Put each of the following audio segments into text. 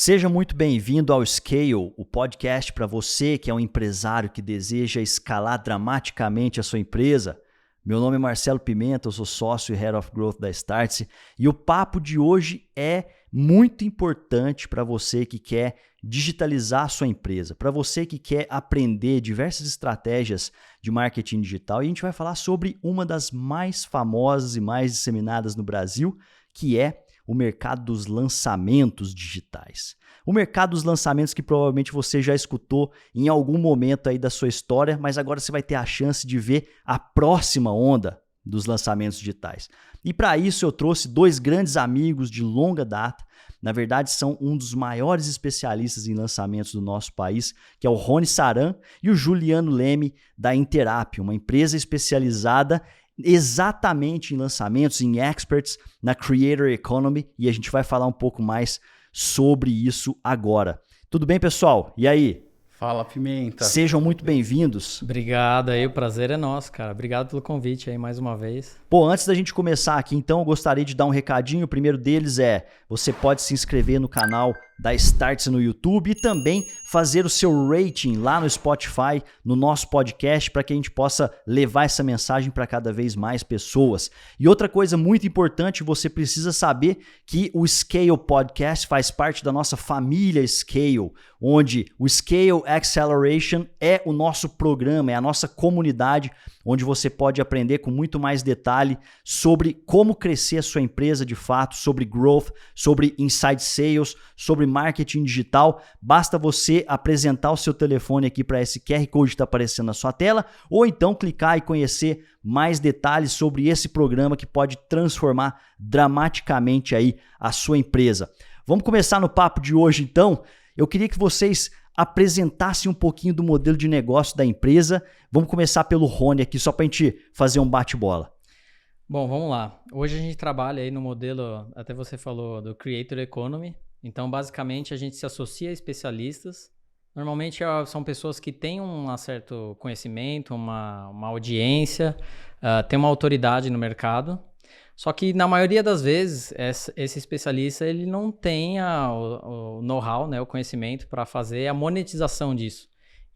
Seja muito bem-vindo ao Scale, o podcast para você que é um empresário que deseja escalar dramaticamente a sua empresa. Meu nome é Marcelo Pimenta, eu sou sócio e Head of Growth da Startse e o papo de hoje é muito importante para você que quer digitalizar a sua empresa, para você que quer aprender diversas estratégias de marketing digital, e a gente vai falar sobre uma das mais famosas e mais disseminadas no Brasil, que é o mercado dos lançamentos digitais. O mercado dos lançamentos que provavelmente você já escutou em algum momento aí da sua história, mas agora você vai ter a chance de ver a próxima onda dos lançamentos digitais. E para isso eu trouxe dois grandes amigos de longa data, na verdade são um dos maiores especialistas em lançamentos do nosso país, que é o Rony Saran e o Juliano Leme da Interap, uma empresa especializada exatamente em lançamentos, em experts, na Creator Economy, e a gente vai falar um pouco mais sobre isso agora. Tudo bem, pessoal? E aí? Fala, Pimenta. Sejam muito bem-vindos. Obrigado aí, o prazer é nosso, cara. Obrigado pelo convite aí mais uma vez. Pô, antes da gente começar aqui, então, eu gostaria de dar um recadinho. O primeiro deles é, você pode se inscrever no canal da Startse no YouTube e também fazer o seu rating lá no Spotify, no nosso podcast, para que a gente possa levar essa mensagem para cada vez mais pessoas. E outra coisa muito importante, você precisa saber que o Scale Podcast faz parte da nossa família Scale, onde o Scale Acceleration é o nosso programa, é a nossa comunidade, onde você pode aprender com muito mais detalhe sobre como crescer a sua empresa de fato, sobre growth, sobre inside sales, sobre marketing digital. Basta você apresentar o seu telefone aqui para esse QR Code que está aparecendo na sua tela, ou então clicar e conhecer mais detalhes sobre esse programa que pode transformar dramaticamente aí a sua empresa. Vamos começar no papo de hoje então. Eu queria que vocês apresentassem um pouquinho do modelo de negócio da empresa. Vamos começar pelo Rony aqui, só para a gente fazer um bate-bola. Bom, vamos lá. Hoje a gente trabalha aí no modelo, até você falou, do Creator Economy. Então, basicamente, a gente se associa a especialistas. Normalmente são pessoas que têm um certo conhecimento, uma audiência, têm uma autoridade no mercado. Só que, na maioria das vezes, esse especialista ele não tem o know-how, né, o conhecimento para fazer a monetização disso.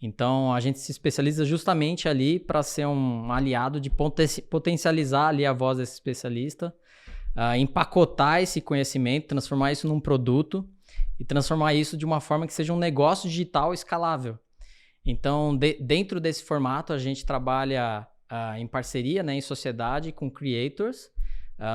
Então, a gente se especializa justamente ali para ser um aliado de potencializar ali a voz desse especialista, empacotar esse conhecimento, transformar isso num produto e transformar isso de uma forma que seja um negócio digital escalável. Então, dentro desse formato, a gente trabalha em parceria, né, em sociedade com creators,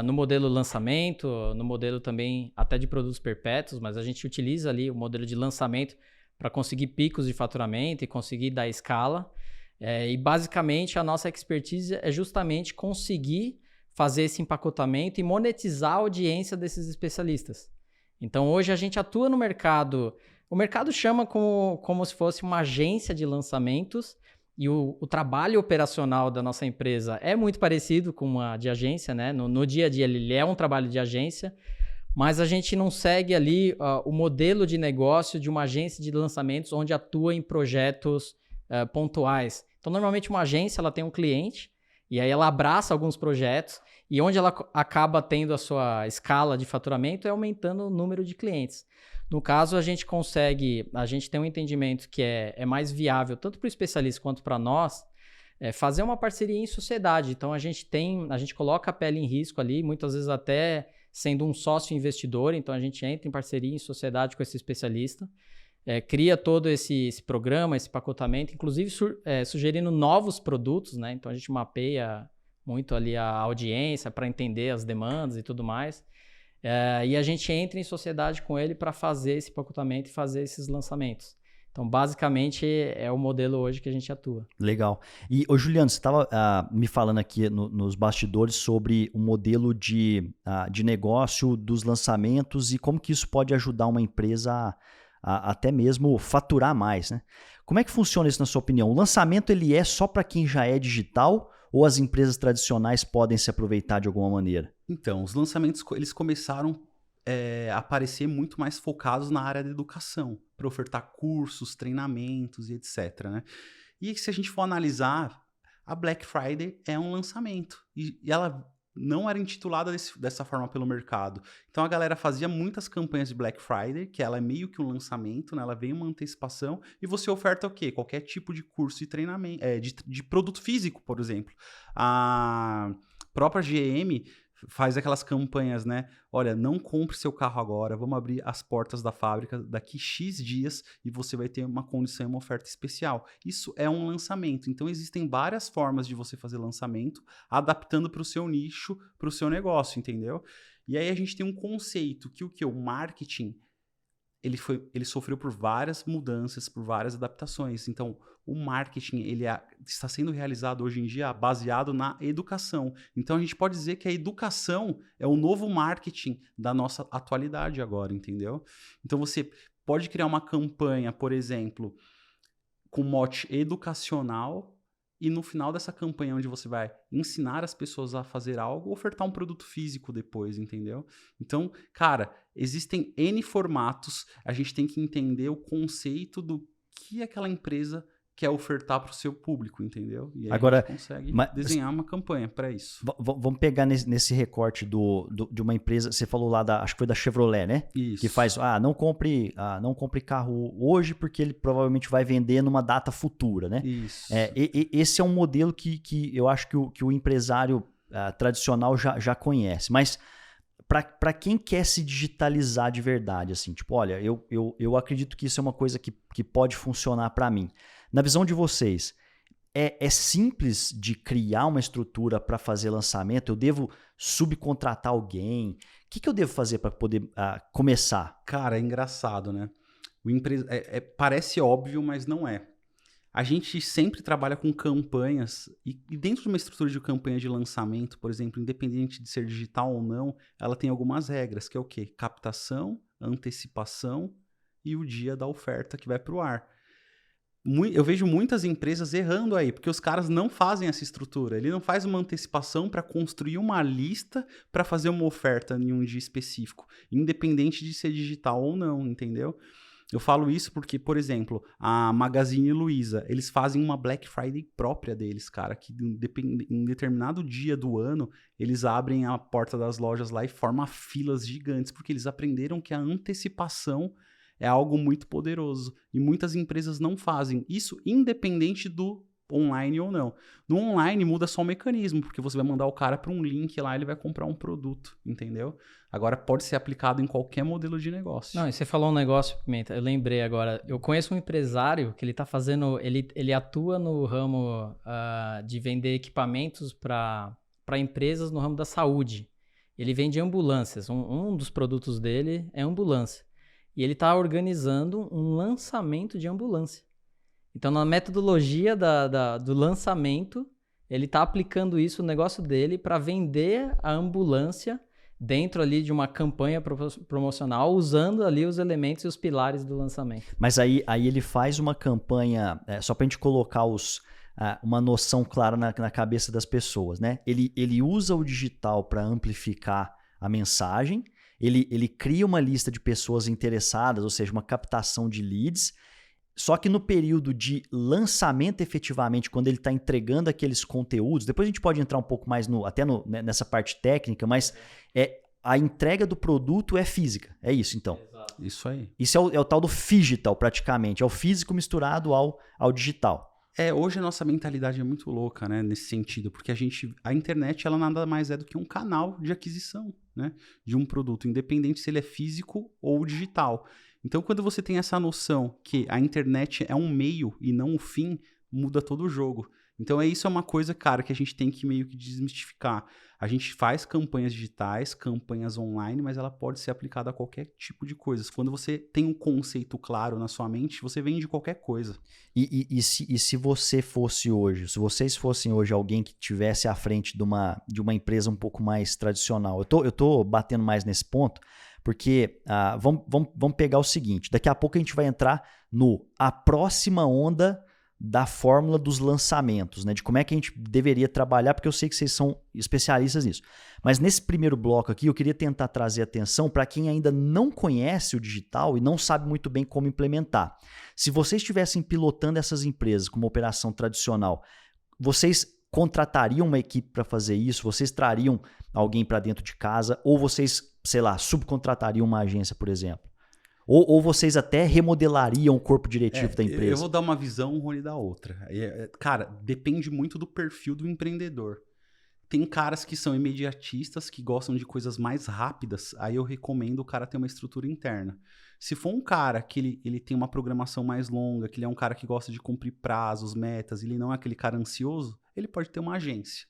no modelo lançamento, no modelo também até de produtos perpétuos, mas a gente utiliza ali o modelo de lançamento para conseguir picos de faturamento e conseguir dar escala. E basicamente a nossa expertise é justamente conseguir fazer esse empacotamento e monetizar a audiência desses especialistas. Então hoje a gente atua no mercado, o mercado chama como se fosse uma agência de lançamentos, e o trabalho operacional da nossa empresa é muito parecido com uma de agência, né? No dia a dia ele é um trabalho de agência, mas a gente não segue ali o modelo de negócio de uma agência de lançamentos onde atua em projetos pontuais. Então, normalmente uma agência ela tem um cliente e aí ela abraça alguns projetos e onde ela acaba tendo a sua escala de faturamento é aumentando o número de clientes. No caso, a gente tem um entendimento que é mais viável tanto para o especialista quanto para nós, fazer uma parceria em sociedade. Então, a gente coloca a pele em risco ali, muitas vezes até sendo um sócio investidor, então a gente entra em parceria em sociedade com esse especialista, cria todo esse programa, esse pacotamento, inclusive sugerindo novos produtos, né? Então a gente mapeia muito ali a audiência para entender as demandas e tudo mais, e a gente entra em sociedade com ele para fazer esse pacotamento e fazer esses lançamentos. Então, basicamente, é o modelo hoje que a gente atua. Legal. E, Juliano, você estava me falando aqui nos bastidores sobre o modelo de negócio dos lançamentos e como que isso pode ajudar uma empresa a até mesmo faturar mais, né? Como é que funciona isso na sua opinião? O lançamento ele é só para quem já é digital ou as empresas tradicionais podem se aproveitar de alguma maneira? Então, os lançamentos eles começaram a aparecer muito mais focados na área da educação, para ofertar cursos, treinamentos e etc, né? E se a gente for analisar, a Black Friday é um lançamento. E ela não era intitulada dessa forma pelo mercado. Então a galera fazia muitas campanhas de Black Friday, que ela é meio que um lançamento, né? Ela vem uma antecipação e você oferta o quê? Qualquer tipo de curso de treinamento, de produto físico, por exemplo. A própria GM faz aquelas campanhas, né? Olha, não compre seu carro agora, vamos abrir as portas da fábrica daqui X dias e você vai ter uma condição e uma oferta especial. Isso é um lançamento. Então, existem várias formas de você fazer lançamento, adaptando para o seu nicho, para o seu negócio, entendeu? E aí a gente tem um conceito que o marketing, ele sofreu por várias mudanças, por várias adaptações. Então, o marketing está sendo realizado hoje em dia baseado na educação. Então, a gente pode dizer que a educação é o novo marketing da nossa atualidade agora, entendeu? Então, você pode criar uma campanha, por exemplo, com mote educacional, e no final dessa campanha, onde você vai ensinar as pessoas a fazer algo, ofertar um produto físico depois, entendeu? Então, cara, existem N formatos, a gente tem que entender o conceito do que aquela empresa quer ofertar para o seu público, entendeu? E aí agora, a gente consegue desenhar uma campanha para isso. Vamos pegar nesse recorte de uma empresa, você falou lá, acho que foi da Chevrolet, né? Isso. Que faz, não compre carro hoje porque ele provavelmente vai vender numa data futura, né? Isso. Esse é um modelo que eu acho que o empresário tradicional já conhece, mas para quem quer se digitalizar de verdade, assim, tipo, olha, eu acredito que isso é uma coisa que pode funcionar para mim. Na visão de vocês, é simples de criar uma estrutura para fazer lançamento? Eu devo subcontratar alguém? O que eu devo fazer para poder começar? Cara, é engraçado, né? Parece óbvio, mas não é. A gente sempre trabalha com campanhas e dentro de uma estrutura de campanha de lançamento, por exemplo, independente de ser digital ou não, ela tem algumas regras, que é o quê? Captação, antecipação e o dia da oferta que vai para o ar. Eu vejo muitas empresas errando aí, porque os caras não fazem essa estrutura. Ele não faz uma antecipação para construir uma lista para fazer uma oferta em um dia específico, independente de ser digital ou não, entendeu? Eu falo isso porque, por exemplo, a Magazine Luiza, eles fazem uma Black Friday própria deles, cara, que em determinado dia do ano, eles abrem a porta das lojas lá e formam filas gigantes, porque eles aprenderam que a antecipação é algo muito poderoso e muitas empresas não fazem isso, independente do online ou não. No online muda só o mecanismo, porque você vai mandar o cara para um link lá, ele vai comprar um produto, entendeu? Agora pode ser aplicado em qualquer modelo de negócio. Não, e você falou um negócio, Pimenta, eu lembrei agora. Eu conheço um empresário que ele tá fazendo, ele atua no ramo de vender equipamentos para empresas no ramo da saúde. Ele vende ambulâncias. Um dos produtos dele é ambulância. E ele está organizando um lançamento de ambulância. Então, na metodologia do lançamento, ele está aplicando isso no negócio dele para vender a ambulância dentro ali de uma campanha promocional, usando ali os elementos e os pilares do lançamento. Mas aí ele faz uma campanha, só para a gente colocar uma noção clara na cabeça das pessoas, né? Ele usa o digital para amplificar a mensagem, ele cria uma lista de pessoas interessadas, ou seja, uma captação de leads, só que no período de lançamento efetivamente, quando ele está entregando aqueles conteúdos, depois a gente pode entrar um pouco mais nessa parte técnica, mas a entrega do produto é física, é isso então. Exato. Isso aí. Isso é o tal do phygital praticamente, é o físico misturado ao digital. Hoje a nossa mentalidade é muito louca, né, nesse sentido, porque a internet ela nada mais é do que um canal de aquisição, né, de um produto, independente se ele é físico ou digital. Então, quando você tem essa noção que a internet é um meio e não um fim, muda todo o jogo. Então, isso é uma coisa, cara, que a gente tem que meio que desmistificar. A gente faz campanhas digitais, campanhas online, mas ela pode ser aplicada a qualquer tipo de coisa. Quando você tem um conceito claro na sua mente, você vende qualquer coisa. E se você fosse hoje, se vocês fossem hoje alguém que estivesse à frente de uma empresa um pouco mais tradicional, eu tô batendo mais nesse ponto, porque vamos pegar o seguinte, daqui a pouco a gente vai entrar a próxima onda da fórmula dos lançamentos, né? De como é que a gente deveria trabalhar, porque eu sei que vocês são especialistas nisso. Mas nesse primeiro bloco aqui, eu queria tentar trazer atenção para quem ainda não conhece o digital e não sabe muito bem como implementar. Se vocês estivessem pilotando essas empresas com uma operação tradicional, vocês contratariam uma equipe para fazer isso? Vocês trariam alguém para dentro de casa? Ou vocês, sei lá, subcontratariam uma agência, por exemplo? Ou vocês até remodelariam o corpo diretivo da empresa? Eu vou dar uma visão, o Rony dá outra. Cara, depende muito do perfil do empreendedor. Tem caras que são imediatistas, que gostam de coisas mais rápidas, aí eu recomendo o cara ter uma estrutura interna. Se for um cara que ele tem uma programação mais longa, que ele é um cara que gosta de cumprir prazos, metas, ele não é aquele cara ansioso, ele pode ter uma agência.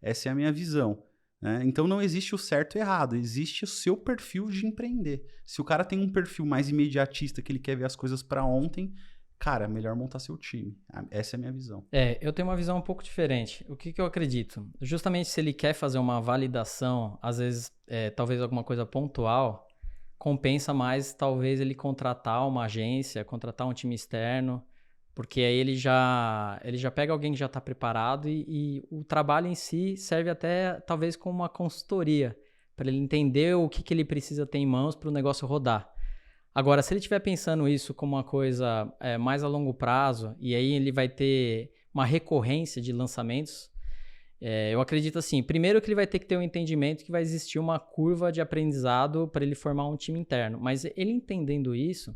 Essa é a minha visão. Né? Então não existe o certo e errado, existe o seu perfil de empreender. Se o cara tem um perfil mais imediatista, que ele quer ver as coisas para ontem, cara, é melhor montar seu time. Essa é a minha visão. Eu tenho uma visão um pouco diferente. O que eu acredito? Justamente se ele quer fazer uma validação, às vezes, talvez alguma coisa pontual, compensa mais talvez ele contratar uma agência, contratar um time externo, porque aí ele já pega alguém que já está preparado e o trabalho em si serve até talvez como uma consultoria, para ele entender o que ele precisa ter em mãos para o negócio rodar. Agora, se ele estiver pensando isso como uma coisa mais a longo prazo, e aí ele vai ter uma recorrência de lançamentos, eu acredito assim, primeiro que ele vai ter que ter um entendimento que vai existir uma curva de aprendizado para ele formar um time interno. Mas ele entendendo isso,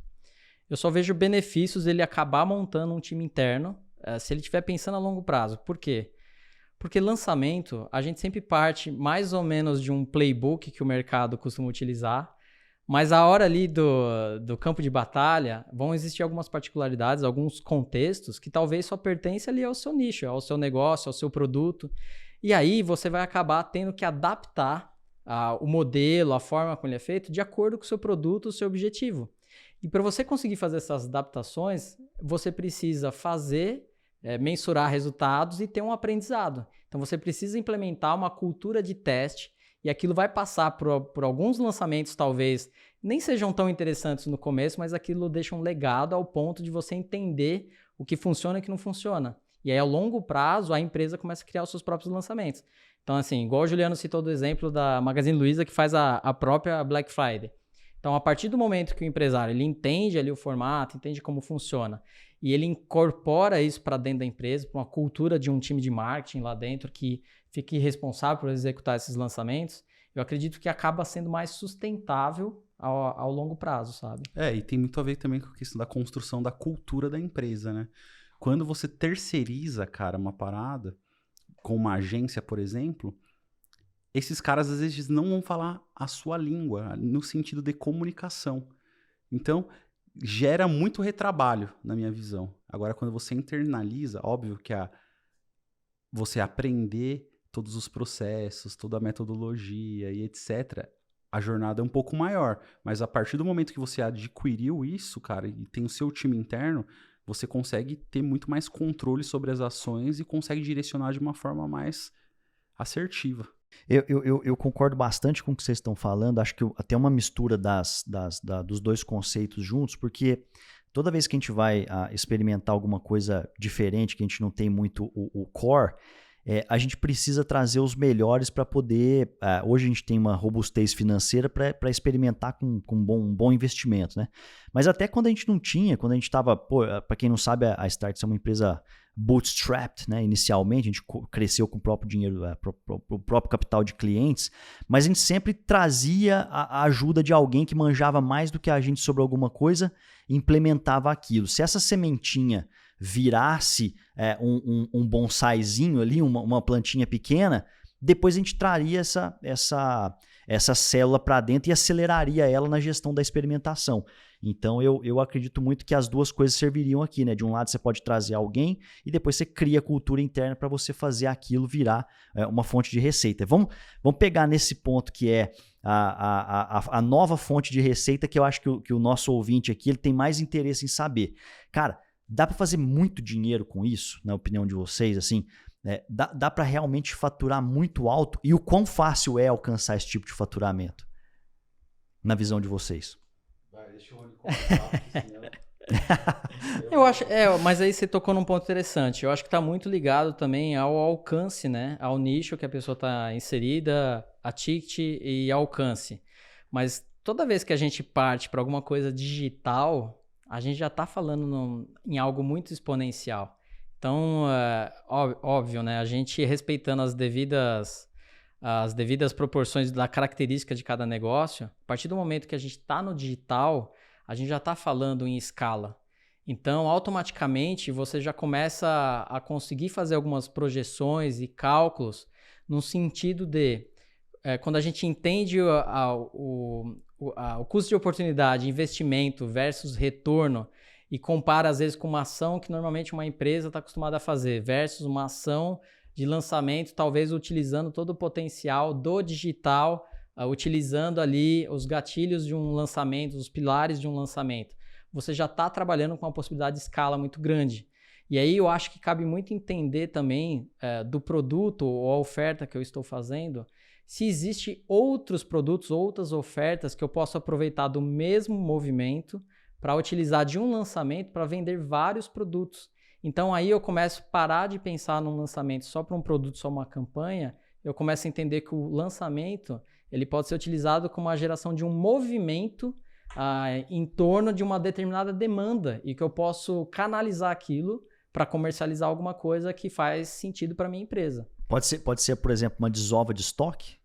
eu só vejo benefícios dele acabar montando um time interno, se ele estiver pensando a longo prazo. Por quê? Porque lançamento, a gente sempre parte mais ou menos de um playbook que o mercado costuma utilizar, mas a hora ali do campo de batalha, vão existir algumas particularidades, alguns contextos que talvez só pertencem ali ao seu nicho, ao seu negócio, ao seu produto. E aí você vai acabar tendo que adaptar o modelo, a forma como ele é feito, de acordo com o seu produto, o seu objetivo. E para você conseguir fazer essas adaptações, você precisa mensurar resultados e ter um aprendizado. Então você precisa implementar uma cultura de teste. E aquilo vai passar por alguns lançamentos, talvez nem sejam tão interessantes no começo, mas aquilo deixa um legado ao ponto de você entender o que funciona e o que não funciona. E aí, ao longo prazo, a empresa começa a criar os seus próprios lançamentos. Então, assim, igual o Juliano citou do exemplo da Magazine Luiza, que faz a própria Black Friday. Então, a partir do momento que o empresário ele entende ali o formato, entende como funciona, e ele incorpora isso para dentro da empresa, para uma cultura de um time de marketing lá dentro que fique responsável por executar esses lançamentos, eu acredito que acaba sendo mais sustentável ao longo prazo, sabe? E tem muito a ver também com a questão da construção da cultura da empresa, né? Quando você terceiriza, cara, uma parada, com uma agência, por exemplo, esses caras, às vezes, não vão falar a sua língua, no sentido de comunicação. Então, gera muito retrabalho, na minha visão. Agora, quando você internaliza, óbvio que você aprender todos os processos, toda a metodologia e etc., a jornada é um pouco maior. Mas a partir do momento que você adquiriu isso, cara, e tem o seu time interno, você consegue ter muito mais controle sobre as ações e consegue direcionar de uma forma mais assertiva. Eu concordo bastante com o que vocês estão falando. Acho que até uma mistura dos dois conceitos juntos, porque toda vez que a gente vai experimentar alguma coisa diferente, que a gente não tem muito o core, a gente precisa trazer os melhores para poder... hoje a gente tem uma robustez financeira para experimentar com um bom investimento, né? Mas até quando a gente não tinha, quando a gente estava... Para quem não sabe, a Startse é uma empresa bootstrapped, né? Inicialmente, a gente cresceu com o próprio dinheiro, o próprio capital de clientes, mas a gente sempre trazia a ajuda de alguém que manjava mais do que a gente sobre alguma coisa e implementava aquilo. Se essa sementinha virasse um bonsaizinho ali, uma plantinha pequena, depois a gente traria essa célula para dentro e aceleraria ela na gestão da experimentação. Então, eu acredito muito que as duas coisas serviriam aqui, né? De um lado, você pode trazer alguém e depois você cria cultura interna para você fazer aquilo virar uma fonte de receita. Vamos pegar nesse ponto que é a nova fonte de receita, que eu acho que o nosso ouvinte aqui ele tem mais interesse em saber. Cara, dá para fazer muito dinheiro com isso, na opinião de vocês? Assim, dá para realmente faturar muito alto? E o quão fácil é alcançar esse tipo de faturamento, na visão de vocês? Deixa eu começar, senão... Eu acho, mas aí você tocou num ponto interessante. Eu acho que está muito ligado também ao alcance, né? Ao nicho que a pessoa está inserida, a ticket e alcance. Mas toda vez que a gente parte para alguma coisa digital, a gente já está falando em algo muito exponencial. Então, óbvio, né? A gente respeitando as devidas proporções da característica de cada negócio, a partir do momento que a gente está no digital, a gente já está falando em escala. Então, automaticamente, você já começa a conseguir fazer algumas projeções e cálculos no sentido de, quando a gente entende o custo de oportunidade, investimento versus retorno, e compara, às vezes, com uma ação que normalmente uma empresa está acostumada a fazer, versus uma ação de lançamento, talvez utilizando todo o potencial do digital, utilizando ali os gatilhos de um lançamento, os pilares de um lançamento. Você já está trabalhando com uma possibilidade de escala muito grande. E aí eu acho que cabe muito entender também do produto ou a oferta que eu estou fazendo, se existe outros produtos, outras ofertas que eu posso aproveitar do mesmo movimento para utilizar de um lançamento para vender vários produtos. Então aí eu começo a parar de pensar num lançamento só para um produto, só uma campanha, eu começo a entender que o lançamento ele pode ser utilizado como a geração de um movimento em torno de uma determinada demanda e que eu posso canalizar aquilo para comercializar alguma coisa que faz sentido para minha empresa. Pode ser, por exemplo, uma desova de estoque?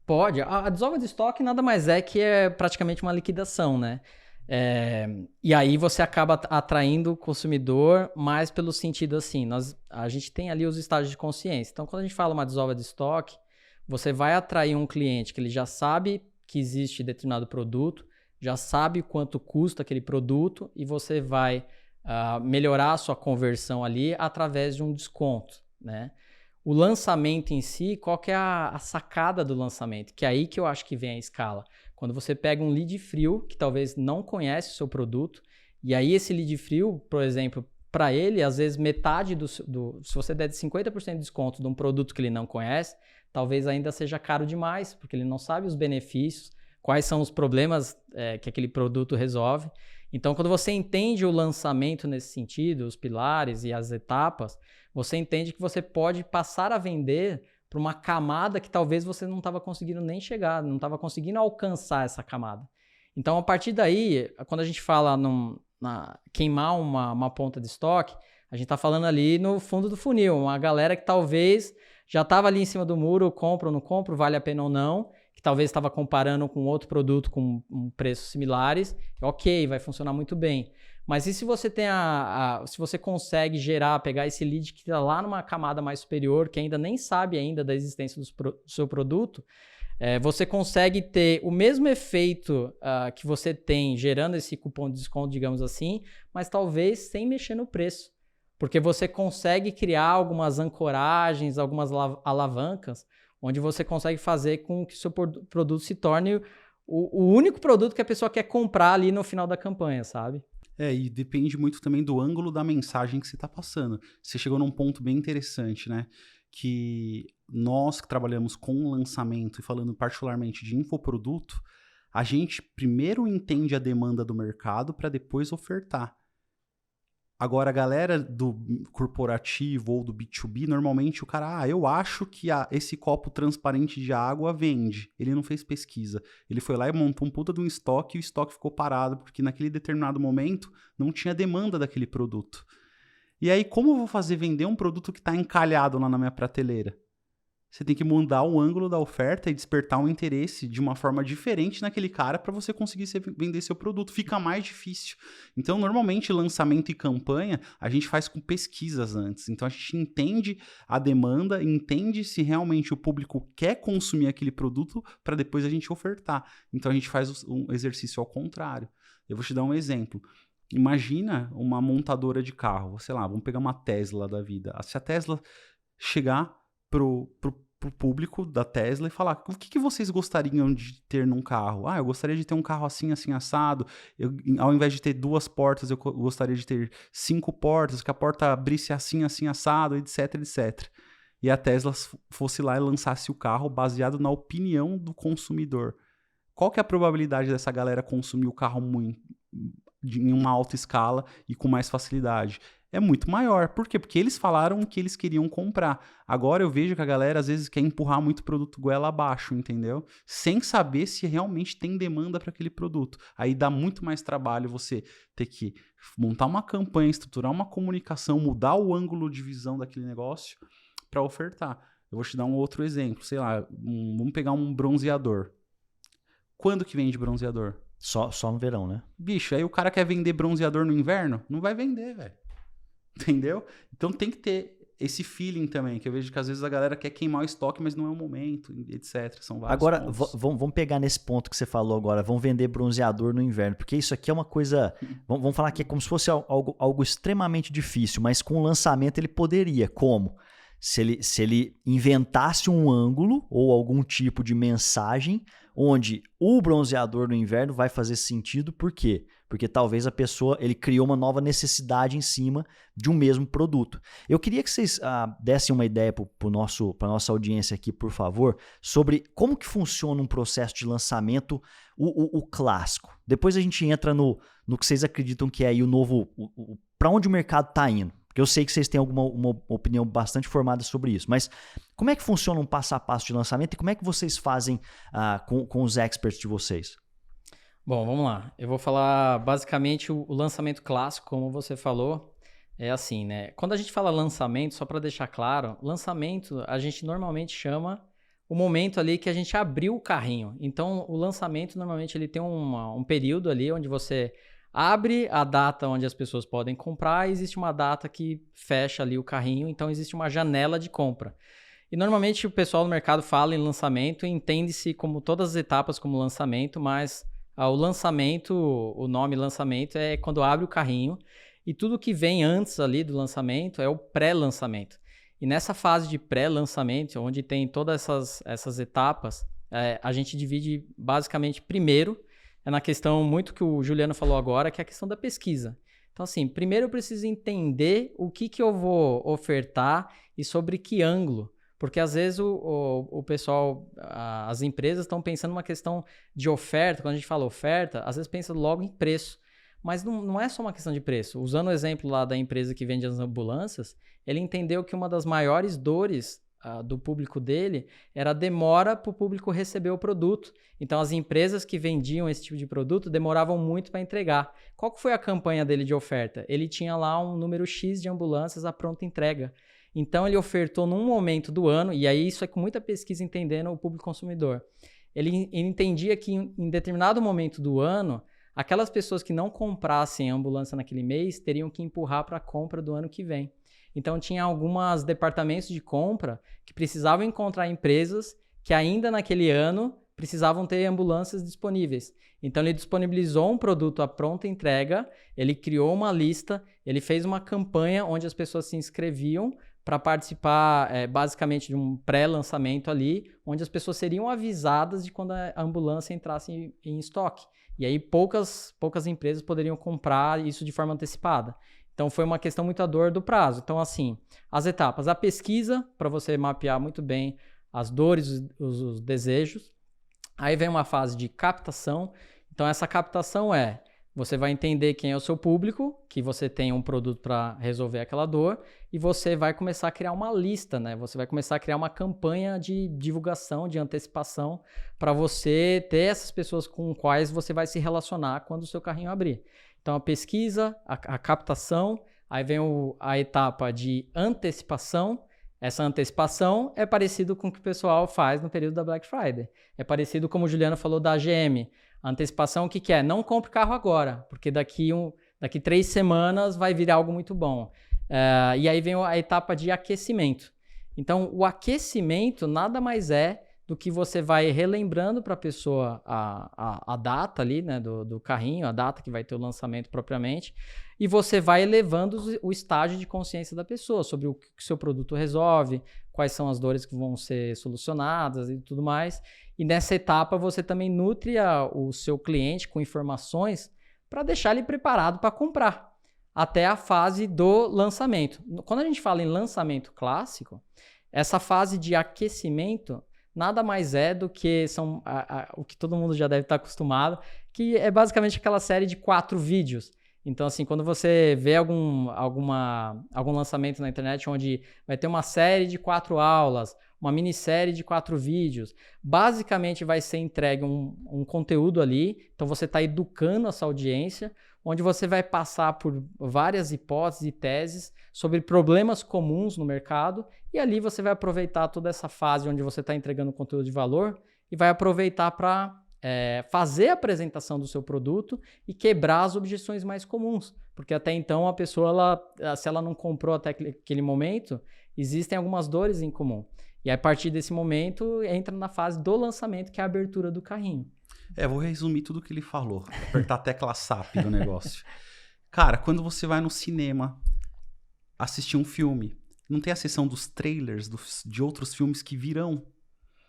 Pode. A desova de estoque nada mais é que é praticamente uma liquidação, né? E aí você acaba atraindo o consumidor mais pelo sentido assim, a gente tem ali os estágios de consciência. Então, quando a gente fala uma desova de estoque, você vai atrair um cliente que ele já sabe que existe determinado produto, já sabe quanto custa aquele produto e você vai melhorar a sua conversão ali através de um desconto, né? O lançamento em si, qual que é a sacada do lançamento? Que é aí que eu acho que vem a escala. Quando você pega um lead frio, que talvez não conhece o seu produto, e aí esse lead frio, por exemplo, para ele, às vezes metade se você der de 50% de desconto de um produto que ele não conhece, talvez ainda seja caro demais, porque ele não sabe os benefícios, quais são os problemas que aquele produto resolve. Então, quando você entende o lançamento nesse sentido, os pilares e as etapas, você entende que você pode passar a vender para uma camada que talvez você não estava conseguindo nem chegar, não estava conseguindo alcançar essa camada. Então, a partir daí, quando a gente fala queimar uma ponta de estoque, a gente está falando ali no fundo do funil, uma galera que talvez já estava ali em cima do muro, compro ou não compro, vale a pena ou não, que talvez estava comparando com outro produto com preços similares, ok, vai funcionar muito bem. Mas e se você tem se você consegue pegar esse lead que está lá numa camada mais superior, que ainda nem sabe ainda da existência do seu produto, você consegue ter o mesmo efeito que você tem gerando esse cupom de desconto, digamos assim, mas talvez sem mexer no preço. Porque você consegue criar algumas ancoragens, algumas alavancas, onde você consegue fazer com que o seu produto se torne o único produto que a pessoa quer comprar ali no final da campanha, sabe? E depende muito também do ângulo da mensagem que você está passando. Você chegou num ponto bem interessante, né? Que nós que trabalhamos com lançamento e falando particularmente de infoproduto, a gente primeiro entende a demanda do mercado para depois ofertar. Agora, a galera do corporativo ou do B2B, normalmente o cara, eu acho que esse copo transparente de água vende. Ele não fez pesquisa. Ele foi lá e montou um puta de um estoque e o estoque ficou parado, porque naquele determinado momento não tinha demanda daquele produto. E aí, como eu vou fazer vender um produto que está encalhado lá na minha prateleira? Você tem que mudar o ângulo da oferta e despertar um interesse de uma forma diferente naquele cara para você conseguir vender seu produto. Fica mais difícil. Então, normalmente, lançamento e campanha, a gente faz com pesquisas antes. Então, a gente entende a demanda, entende se realmente o público quer consumir aquele produto para depois a gente ofertar. Então, a gente faz um exercício ao contrário. Eu vou te dar um exemplo. Imagina uma montadora de carro. Sei lá, vamos pegar uma Tesla da vida. Se a Tesla chegar pro público da Tesla e falar, o que vocês gostariam de ter num carro? Eu gostaria de ter um carro assim, assim, assado. Ao invés de ter 2 portas, eu gostaria de ter 5 portas, que a porta abrisse assim, assim, assado, etc, etc. E a Tesla fosse lá e lançasse o carro baseado na opinião do consumidor. Qual que é a probabilidade dessa galera consumir o carro em uma alta escala e com mais facilidade? é muito maior. Por quê? Porque eles falaram o que eles queriam comprar. Agora eu vejo que a galera às vezes quer empurrar muito produto goela abaixo, entendeu? Sem saber se realmente tem demanda para aquele produto. Aí dá muito mais trabalho você ter que montar uma campanha, estruturar uma comunicação, mudar o ângulo de visão daquele negócio para ofertar. Eu vou te dar um outro exemplo. Sei lá, vamos pegar um bronzeador. Quando que vende bronzeador? Só no verão, né? Bicho, aí o cara quer vender bronzeador no inverno? Não vai vender, velho. Entendeu? Então tem que ter esse feeling também, que eu vejo que às vezes a galera quer queimar o estoque, mas não é o momento, etc. São vários Agora, pontos. vamos pegar nesse ponto que você falou agora, vão vender bronzeador no inverno, porque isso aqui é uma coisa, vamos falar que é como se fosse algo extremamente difícil, mas com o lançamento ele poderia, como? Se ele inventasse um ângulo ou algum tipo de mensagem onde o bronzeador no inverno vai fazer sentido, por quê? Porque talvez ele criou uma nova necessidade em cima de um mesmo produto. Eu queria que vocês dessem uma ideia para a nossa audiência aqui, por favor, sobre como que funciona um processo de lançamento, o clássico. Depois a gente entra no que vocês acreditam que é aí o novo, para onde o mercado está indo. Porque eu sei que vocês têm uma opinião bastante formada sobre isso. Mas como é que funciona um passo a passo de lançamento e como é que vocês fazem com os experts de vocês? Bom, vamos lá. Eu vou falar basicamente o lançamento clássico, como você falou. É assim, né? Quando a gente fala lançamento, só para deixar claro, lançamento a gente normalmente chama o momento ali que a gente abriu o carrinho. Então, o lançamento normalmente ele tem um período ali onde você abre a data onde as pessoas podem comprar e existe uma data que fecha ali o carrinho, então existe uma janela de compra. E normalmente o pessoal no mercado fala em lançamento e entende-se como todas as etapas como lançamento, mas o lançamento, o nome lançamento é quando abre o carrinho e tudo que vem antes ali do lançamento é o pré-lançamento. E nessa fase de pré-lançamento, onde tem todas essas etapas, a gente divide basicamente primeiro é na questão muito que o Juliano falou agora, que é a questão da pesquisa. Então, assim, primeiro eu preciso entender o que eu vou ofertar e sobre que ângulo. Porque, às vezes, o pessoal, as empresas estão pensando numa questão de oferta. Quando a gente fala oferta, às vezes pensa logo em preço. Mas não é só uma questão de preço. Usando o exemplo lá da empresa que vende as ambulâncias, ele entendeu que uma das maiores dores do público dele era a demora para o público receber o produto. Então, as empresas que vendiam esse tipo de produto demoravam muito para entregar. Qual que foi a campanha dele de oferta? Ele tinha lá um número X de ambulâncias à pronta entrega. Então, ele ofertou num momento do ano, e aí isso é com muita pesquisa entendendo o público consumidor. Ele entendia que em determinado momento do ano, aquelas pessoas que não comprassem a ambulância naquele mês teriam que empurrar para a compra do ano que vem. Então, tinha alguns departamentos de compra que precisavam encontrar empresas que ainda naquele ano precisavam ter ambulâncias disponíveis. Então, ele disponibilizou um produto à pronta entrega, ele criou uma lista, ele fez uma campanha onde as pessoas se inscreviam para participar basicamente de um pré-lançamento ali, onde as pessoas seriam avisadas de quando a ambulância entrasse em estoque. E aí poucas empresas poderiam comprar isso de forma antecipada. Então, foi uma questão muito a dor do prazo. Então, assim, as etapas. A pesquisa, para você mapear muito bem as dores, os desejos. Aí vem uma fase de captação. Então, essa captação você vai entender quem é o seu público, que você tem um produto para resolver aquela dor, e você vai começar a criar uma lista, né? Você vai começar a criar uma campanha de divulgação, de antecipação, para você ter essas pessoas com quais você vai se relacionar quando o seu carrinho abrir. Então, a pesquisa, a captação, aí vem a etapa de antecipação. Essa antecipação é parecido com o que o pessoal faz no período da Black Friday. É parecido como o Juliano falou da GM. A antecipação, o que é? Não compre carro agora, porque daqui 3 semanas vai vir algo muito bom. E aí vem a etapa de aquecimento. Então, o aquecimento nada mais é do que você vai relembrando para a pessoa a data ali, né, do carrinho, a data que vai ter o lançamento propriamente, e você vai elevando o estágio de consciência da pessoa sobre o que o seu produto resolve, quais são as dores que vão ser solucionadas e tudo mais. E nessa etapa você também nutre o seu cliente com informações para deixar ele preparado para comprar, até a fase do lançamento. Quando a gente fala em lançamento clássico, essa fase de aquecimento nada mais é do que o que todo mundo já deve estar acostumado, que é basicamente aquela série de 4 vídeos. Então, assim, quando você vê algum lançamento na internet onde vai ter uma série de 4 aulas, uma minissérie de 4 vídeos, basicamente vai ser entregue um conteúdo ali, então você está educando essa audiência, onde você vai passar por várias hipóteses e teses sobre problemas comuns no mercado, e ali você vai aproveitar toda essa fase onde você está entregando conteúdo de valor e vai aproveitar para fazer a apresentação do seu produto e quebrar as objeções mais comuns. Porque até então a pessoa, se ela não comprou até aquele momento, existem algumas dores em comum. E a partir desse momento entra na fase do lançamento, que é a abertura do carrinho. Vou resumir tudo o que ele falou. Apertar a tecla SAP do negócio. Cara, quando você vai no cinema assistir um filme, não tem a sessão dos trailers de outros filmes que virão?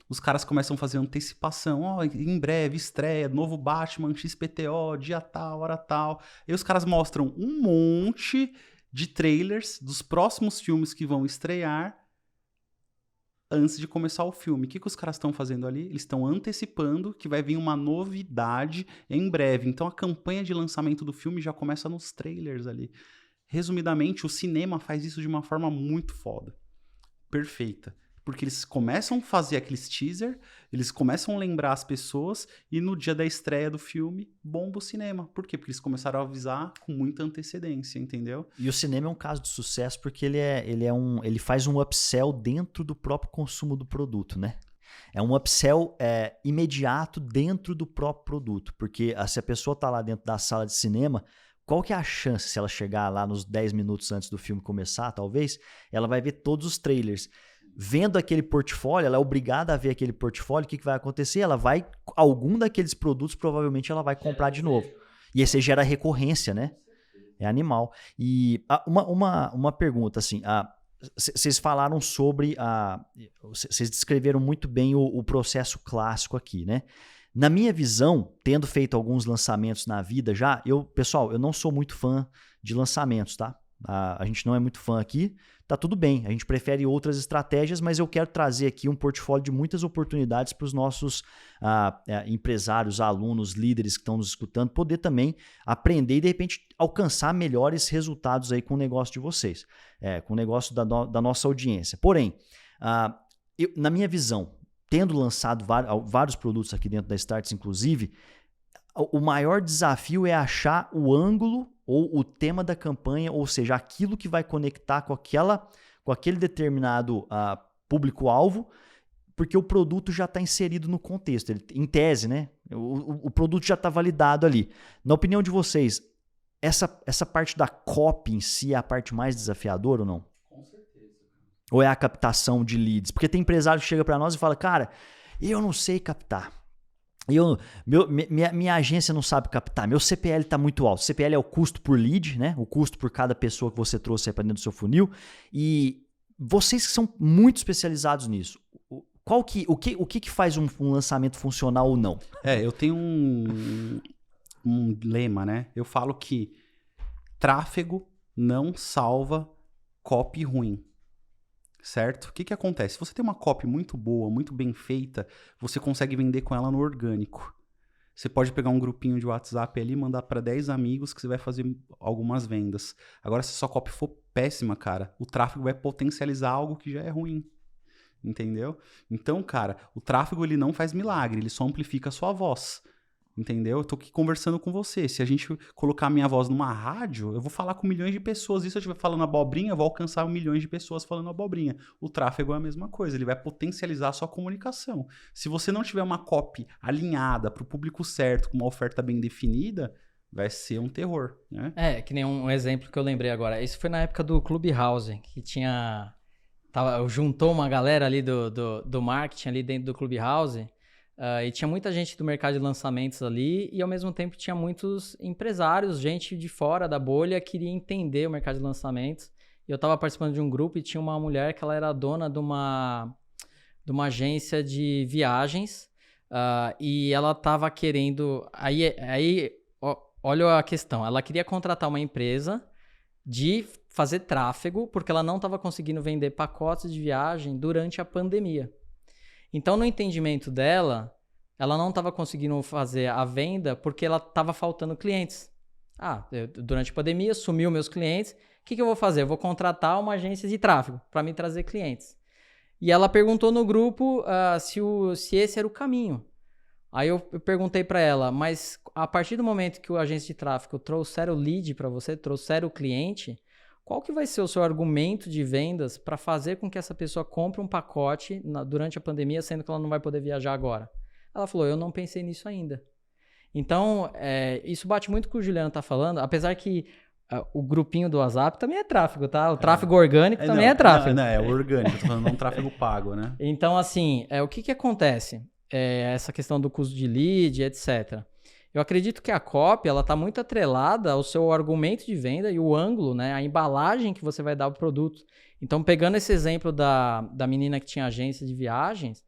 Os caras começam a fazer antecipação. Em breve, estreia, novo Batman, XPTO, dia tal, hora tal. E os caras mostram um monte de trailers dos próximos filmes que vão estrear antes de começar o filme. O que os caras estão fazendo ali? Eles estão antecipando que vai vir uma novidade em breve. Então a campanha de lançamento do filme já começa nos trailers ali. Resumidamente, o cinema faz isso de uma forma muito foda. Perfeita. Porque eles começam a fazer aqueles teaser, eles começam a lembrar as pessoas e no dia da estreia do filme, bomba o cinema. Por quê? Porque eles começaram a avisar com muita antecedência, entendeu? E o cinema é um caso de sucesso porque ele faz um upsell dentro do próprio consumo do produto, né? É um upsell imediato dentro do próprio produto. Porque se a pessoa está lá dentro da sala de cinema, qual que é a chance, se ela chegar lá nos 10 minutos antes do filme começar, talvez, ela vai ver todos os trailers. Vendo aquele portfólio, ela é obrigada a ver aquele portfólio, o que vai acontecer? Algum daqueles produtos provavelmente ela vai comprar de novo. E aí você gera recorrência, né? É animal. E uma pergunta, assim, vocês falaram sobre, vocês descreveram muito bem o processo clássico aqui, né? Na minha visão, tendo feito alguns lançamentos na vida já, pessoal, eu não sou muito fã de lançamentos, tá? A gente não é muito fã aqui, tá tudo bem, a gente prefere outras estratégias, mas eu quero trazer aqui um portfólio de muitas oportunidades para os nossos empresários, alunos, líderes que estão nos escutando, poder também aprender e de repente alcançar melhores resultados aí com o negócio de vocês, com o negócio da nossa audiência. Porém, na minha visão, tendo lançado vários produtos aqui dentro da Startse, inclusive, o maior desafio é achar o ângulo ou o tema da campanha, ou seja, aquilo que vai conectar com aquele determinado público-alvo, porque o produto já está inserido no contexto. Em tese, né? O produto já está validado ali. Na opinião de vocês, essa parte da copy em si é a parte mais desafiadora ou não? Com certeza. Ou é a captação de leads? Porque tem empresário que chega para nós e fala, cara, eu não sei captar. Minha agência não sabe captar, meu CPL está muito alto. CPL é o custo por lead, né? O custo por cada pessoa que você trouxe para dentro do seu funil. E vocês que são muito especializados nisso, o que faz um lançamento funcionar ou não? Eu tenho um lema, né? Eu falo que tráfego não salva copy ruim. Certo? O que acontece? Se você tem uma copy muito boa, muito bem feita, você consegue vender com ela no orgânico. Você pode pegar um grupinho de WhatsApp ali e mandar para 10 amigos que você vai fazer algumas vendas. Agora, se a sua copy for péssima, cara, o tráfego vai potencializar algo que já é ruim. Entendeu? Então, cara, o tráfego ele não faz milagre, ele só amplifica a sua voz. Entendeu? Eu tô aqui conversando com você. Se a gente colocar a minha voz numa rádio, eu vou falar com milhões de pessoas. E se eu estiver falando abobrinha, eu vou alcançar milhões de pessoas falando abobrinha. O tráfego é a mesma coisa. Ele vai potencializar a sua comunicação. Se você não tiver uma copy alinhada para o público certo, com uma oferta bem definida, vai ser um terror, né? Que nem um exemplo que eu lembrei agora. Isso foi na época do Clubhouse, que juntou uma galera ali do marketing ali dentro do Clubhouse. E tinha muita gente do mercado de lançamentos ali e ao mesmo tempo tinha muitos empresários, gente de fora da bolha que queria entender o mercado de lançamentos. E eu estava participando de um grupo e tinha uma mulher que ela era dona de uma agência de viagens e ela estava querendo... Olha a questão, ela queria contratar uma empresa de fazer tráfego porque ela não estava conseguindo vender pacotes de viagem durante a pandemia. Então, no entendimento dela, ela não estava conseguindo fazer a venda porque ela estava faltando clientes. Durante a pandemia, sumiu meus clientes. O que eu vou fazer? Eu vou contratar uma agência de tráfego para me trazer clientes. E ela perguntou no grupo se esse era o caminho. Aí eu perguntei para ela, mas a partir do momento que o agente de tráfego trouxer o lead para você, trouxer o cliente, qual que vai ser o seu argumento de vendas para fazer com que essa pessoa compre um pacote durante a pandemia, sendo que ela não vai poder viajar agora? Ela falou, eu não pensei nisso ainda. Então, isso bate muito com o que o Juliano está falando, apesar que o grupinho do WhatsApp também é tráfego, tá? O tráfego orgânico também é tráfego. Não, é o orgânico, tô falando não tráfego pago, né? Então, assim, o que acontece? Essa questão do custo de lead, etc. Eu acredito que a copy, ela está muito atrelada ao seu argumento de venda e o ângulo, né? A embalagem que você vai dar ao produto. Então, pegando esse exemplo da menina que tinha agência de viagens,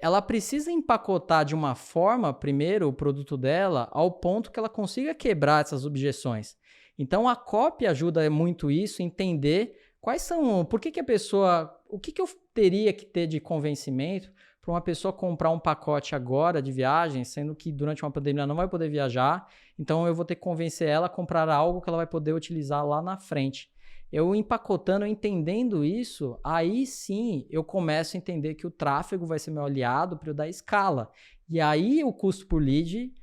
ela precisa empacotar de uma forma, primeiro, o produto dela, ao ponto que ela consiga quebrar essas objeções. Então, a copy ajuda muito isso, entender quais são, por que a pessoa, o que eu teria que ter de convencimento para uma pessoa comprar um pacote agora de viagem, sendo que durante uma pandemia ela não vai poder viajar, então eu vou ter que convencer ela a comprar algo que ela vai poder utilizar lá na frente. Eu empacotando, entendendo isso, aí sim eu começo a entender que o tráfego vai ser meu aliado para eu dar escala. E aí o custo por lead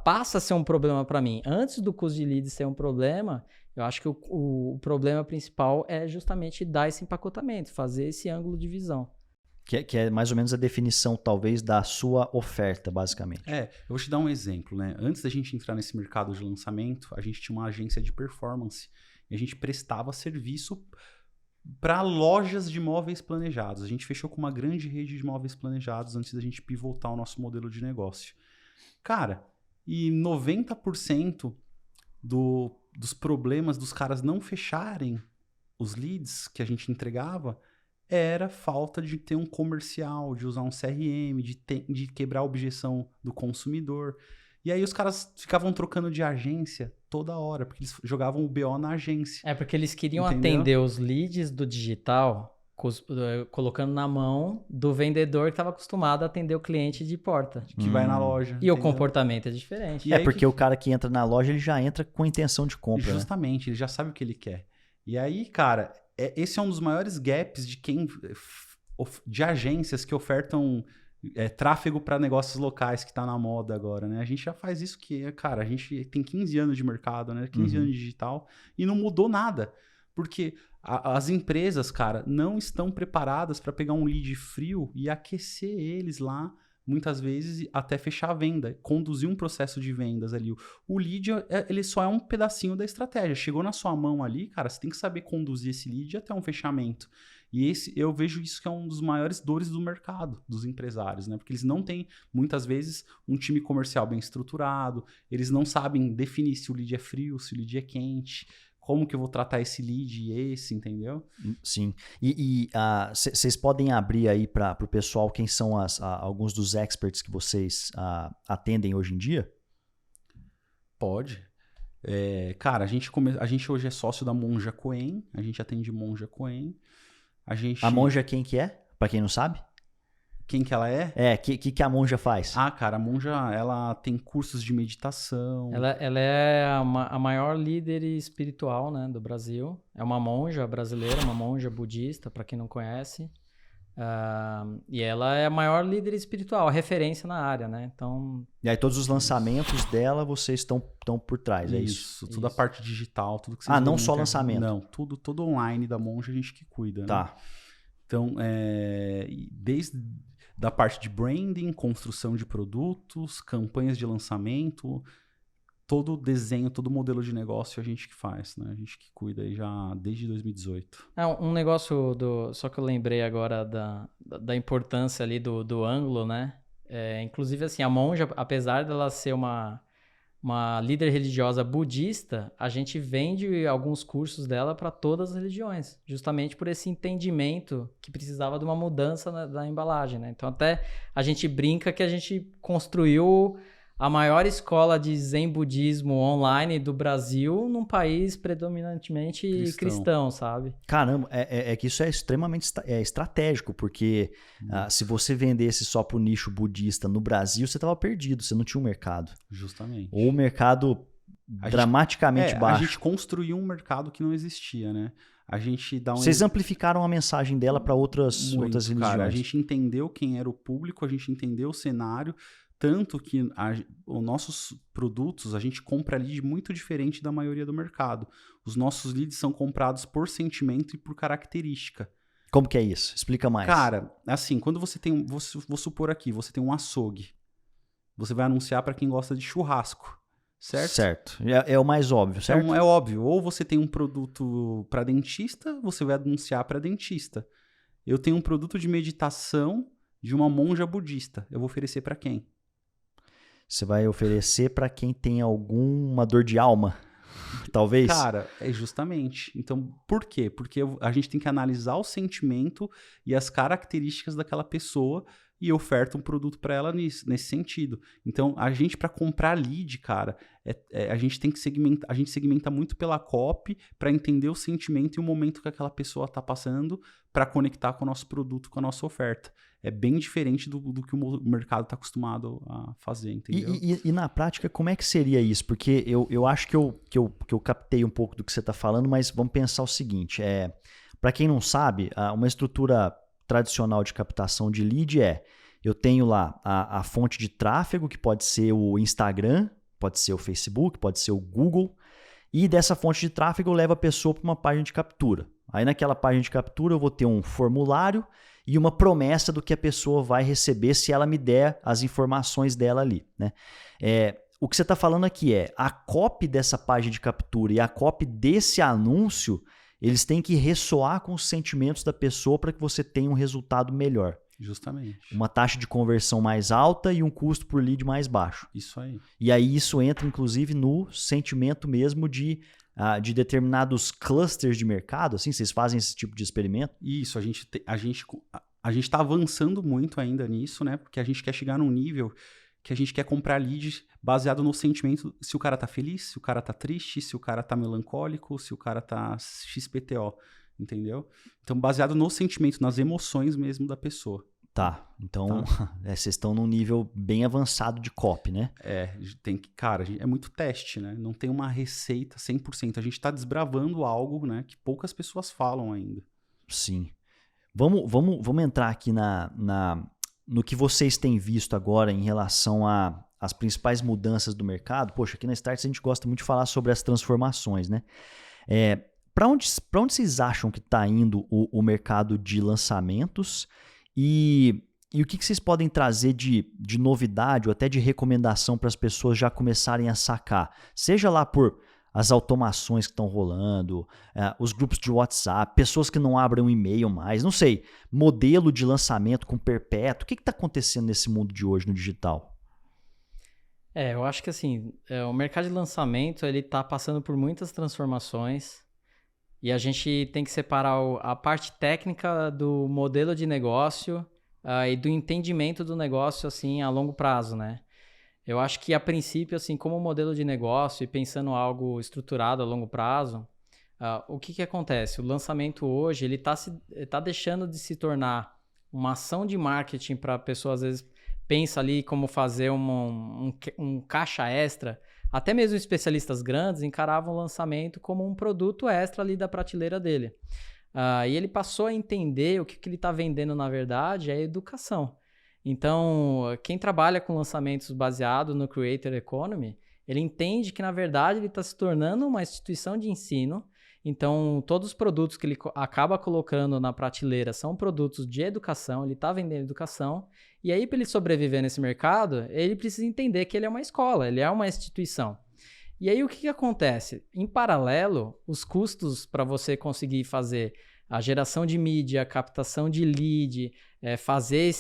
passa a ser um problema para mim. Antes do custo de lead ser um problema, eu acho que o problema principal é justamente dar esse empacotamento, fazer esse ângulo de visão. Que é mais ou menos a definição, talvez, da sua oferta, basicamente. Eu vou te dar um exemplo, né? Antes da gente entrar nesse mercado de lançamento, a gente tinha uma agência de performance e a gente prestava serviço para lojas de móveis planejados. A gente fechou com uma grande rede de móveis planejados antes da gente pivotar o nosso modelo de negócio. Cara, e 90% dos problemas dos caras não fecharem os leads que a gente entregava era falta de ter um comercial, de usar um CRM, de quebrar a objeção do consumidor. E aí os caras ficavam trocando de agência toda hora, porque eles jogavam o BO na agência. Porque eles queriam atender os leads do digital, colocando na mão do vendedor que estava acostumado a atender o cliente de porta. Que vai na loja. E entendeu? O comportamento é diferente. Porque o cara que entra na loja, ele já entra com intenção de compra. Justamente, ele já sabe o que ele quer. E aí, cara, esse é um dos maiores gaps de agências que ofertam tráfego para negócios locais que tá na moda agora, né? A gente já faz isso cara, a gente tem 15 anos de mercado, né? 15 anos de digital e não mudou nada. Porque as empresas, cara, não estão preparadas para pegar um lead frio e aquecer eles lá, muitas vezes, até fechar a venda, conduzir um processo de vendas ali. O lead, ele só é um pedacinho da estratégia. Chegou na sua mão ali, cara, você tem que saber conduzir esse lead até um fechamento. E eu vejo isso que é um dos maiores dores do mercado, dos empresários, né? Porque eles não têm, muitas vezes, um time comercial bem estruturado, eles não sabem definir se o lead é frio, se o lead é quente, como que eu vou tratar esse lead e esse, entendeu? Sim. E vocês podem abrir aí para o pessoal quem são alguns dos experts que vocês atendem hoje em dia? Pode. Cara, a gente hoje é sócio da Monja Coen, a gente atende Monja Coen. A Monja quem que é? Para quem não sabe? Quem que ela é? Que a Monja faz? Cara, a Monja, ela tem cursos de meditação. Ela é a maior líder espiritual, né, do Brasil. É uma monja brasileira, uma monja budista, para quem não conhece. E ela é a maior líder espiritual, a referência na área, né? Então... E aí todos os lançamentos dela, vocês estão por trás, é isso? Toda a parte digital, tudo que vocês não só lançamento? Não, tudo online da Monja a gente que cuida. Tá. Né? Então, desde da parte de branding, construção de produtos, campanhas de lançamento, todo o desenho, todo o modelo de negócio a gente que faz, né? A gente que cuida aí já desde 2018. Um negócio só que eu lembrei agora da importância ali do ângulo, né? Inclusive, assim, a Monja, apesar dela ser uma líder religiosa budista, a gente vende alguns cursos dela para todas as religiões, justamente por esse entendimento que precisava de uma mudança da embalagem, né? Então, até a gente brinca que a gente construiu a maior escola de Zen budismo online do Brasil num país predominantemente cristão, sabe? Caramba, que isso é extremamente estratégico, porque se você vendesse só pro nicho budista no Brasil, você estava perdido, você não tinha um mercado. Justamente. Ou o mercado dramaticamente baixo. A gente construiu um mercado que não existia, né? A gente dá Vocês amplificaram a mensagem dela para outras religiões. Cara, a gente entendeu quem era o público, a gente entendeu o cenário, tanto que os nossos produtos, a gente compra lead muito diferente da maioria do mercado. Os nossos leads são comprados por sentimento e por característica. Como que é isso? Explica mais. Cara, assim, quando você tem, vou supor aqui, você tem um açougue, você vai anunciar para quem gosta de churrasco, certo? Certo. É o mais óbvio, certo? Então, é óbvio. Ou você tem um produto para dentista, você vai anunciar para dentista. Eu tenho um produto de meditação de uma monja budista. Eu vou oferecer para quem? Você vai oferecer para quem tem alguma dor de alma, talvez? Cara, é justamente. Então, por quê? Porque a gente tem que analisar o sentimento e as características daquela pessoa e oferta um produto para ela nesse sentido. Então, a gente, para comprar lead, cara, a gente tem que segmentar, a gente segmenta muito pela copy para entender o sentimento e o momento que aquela pessoa está passando para conectar com o nosso produto, com a nossa oferta. É bem diferente do que o mercado está acostumado a fazer, entendeu? E na prática, como é que seria isso? Porque eu acho que eu captei um pouco do que você está falando, mas vamos pensar o seguinte. Para quem não sabe, uma estrutura tradicional de captação de lead eu tenho lá a fonte de tráfego, que pode ser o Instagram, pode ser o Facebook, pode ser o Google, e dessa fonte de tráfego eu levo a pessoa para uma página de captura. Aí naquela página de captura eu vou ter um formulário e uma promessa do que a pessoa vai receber se ela me der as informações dela ali, né? O que você está falando aqui a copy dessa página de captura e a copy desse anúncio, eles têm que ressoar com os sentimentos da pessoa para que você tenha um resultado melhor. Justamente. Uma taxa de conversão mais alta e um custo por lead mais baixo. Isso aí. E aí isso entra, inclusive, no sentimento mesmo de determinados clusters de mercado, assim? Vocês fazem esse tipo de experimento? Isso, a gente está avançando muito ainda nisso, né? Porque a gente quer chegar num nível que a gente quer comprar leads baseado no sentimento, se o cara tá feliz, se o cara tá triste, se o cara tá melancólico, se o cara tá XPTO, entendeu? Então, baseado no sentimento, nas emoções mesmo da pessoa. Tá, então vocês estão num nível bem avançado de copy, né? Cara, é muito teste, né? Não tem uma receita 100%. A gente tá desbravando algo, né, que poucas pessoas falam ainda. Sim. Vamos entrar aqui no que vocês têm visto agora em relação às principais mudanças do mercado. Poxa, aqui na Startse a gente gosta muito de falar sobre as transformações, né? Para onde vocês acham que está indo o mercado de lançamentos e o que vocês podem trazer de novidade ou até de recomendação para as pessoas já começarem a sacar? Seja lá por as automações que estão rolando, os grupos de WhatsApp, pessoas que não abrem um e-mail mais, não sei, modelo de lançamento com perpétuo. O que está acontecendo nesse mundo de hoje no digital? Eu acho que assim, o mercado de lançamento ele está passando por muitas transformações e a gente tem que separar a parte técnica do modelo de negócio e do entendimento do negócio assim a longo prazo, né? Eu acho que, a princípio, assim, como modelo de negócio e pensando algo estruturado a longo prazo, o que acontece? O lançamento hoje, ele tá deixando de se tornar uma ação de marketing para a pessoa, às vezes, pensa ali como fazer um caixa extra. Até mesmo especialistas grandes encaravam o lançamento como um produto extra ali da prateleira dele. E ele passou a entender o que ele está vendendo, na verdade, é educação. Então, quem trabalha com lançamentos baseados no Creator Economy, ele entende que, na verdade, ele está se tornando uma instituição de ensino. Então, todos os produtos que ele acaba colocando na prateleira são produtos de educação, ele está vendendo educação. E aí, para ele sobreviver nesse mercado, ele precisa entender que ele é uma escola, ele é uma instituição. E aí, o que acontece? Em paralelo, os custos para você conseguir fazer a geração de mídia, a captação de lead, fazer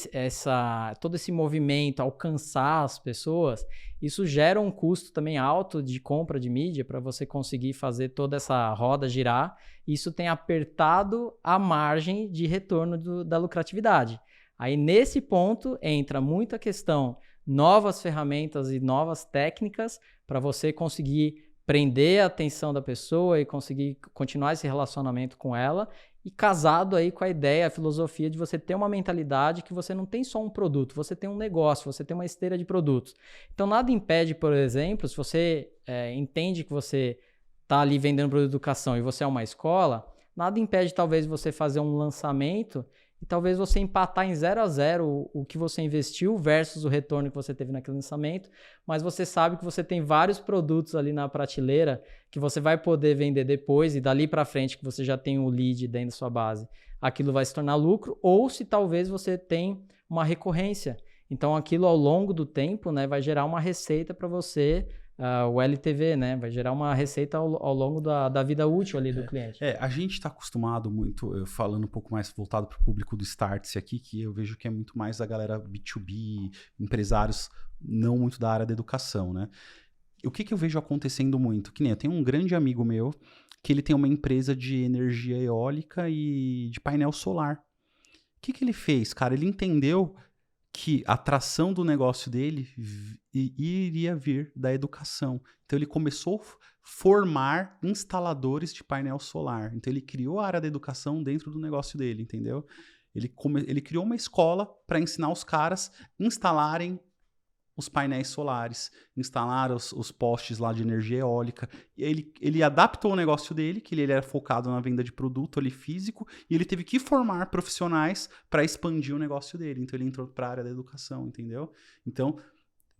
todo esse movimento, alcançar as pessoas, isso gera um custo também alto de compra de mídia para você conseguir fazer toda essa roda girar. Isso tem apertado a margem de retorno da lucratividade. Aí, nesse ponto, entra muita questão, novas ferramentas e novas técnicas para você conseguir prender a atenção da pessoa e conseguir continuar esse relacionamento com ela. e casado aí com a ideia, a filosofia de você ter uma mentalidade que você não tem só um produto, você tem um negócio, você tem uma esteira de produtos. Então nada impede, por exemplo, se você entende que você está ali vendendo produto de educação e você é uma escola, nada impede talvez você fazer um lançamento e talvez você empatar em 0-0 o que você investiu versus o retorno que você teve naquele lançamento, mas você sabe que você tem vários produtos ali na prateleira que você vai poder vender depois e dali para frente que você já tem o lead dentro da sua base, aquilo vai se tornar lucro, ou se talvez você tem uma recorrência. Então aquilo ao longo do tempo, né, vai gerar uma receita para você, o LTV, né? Vai gerar uma receita ao longo da vida útil ali do cliente. A gente está acostumado muito, falando um pouco mais voltado para o público do Startse aqui, que eu vejo que é muito mais a galera B2B, empresários não muito da área da educação, né? O que eu vejo acontecendo muito? Que nem eu tenho um grande amigo meu que ele tem uma empresa de energia eólica e de painel solar. O que ele fez, cara? Ele entendeu que a atração do negócio dele iria vir da educação. Então, ele começou a formar instaladores de painel solar. Então, ele criou a área da educação dentro do negócio dele, entendeu? Ele criou uma escola para ensinar os caras a instalarem os painéis solares, instalar os postes lá de energia eólica. E ele adaptou o negócio dele, que ele era focado na venda de produto ali físico, e ele teve que formar profissionais para expandir o negócio dele. Então ele entrou para a área da educação, entendeu? Então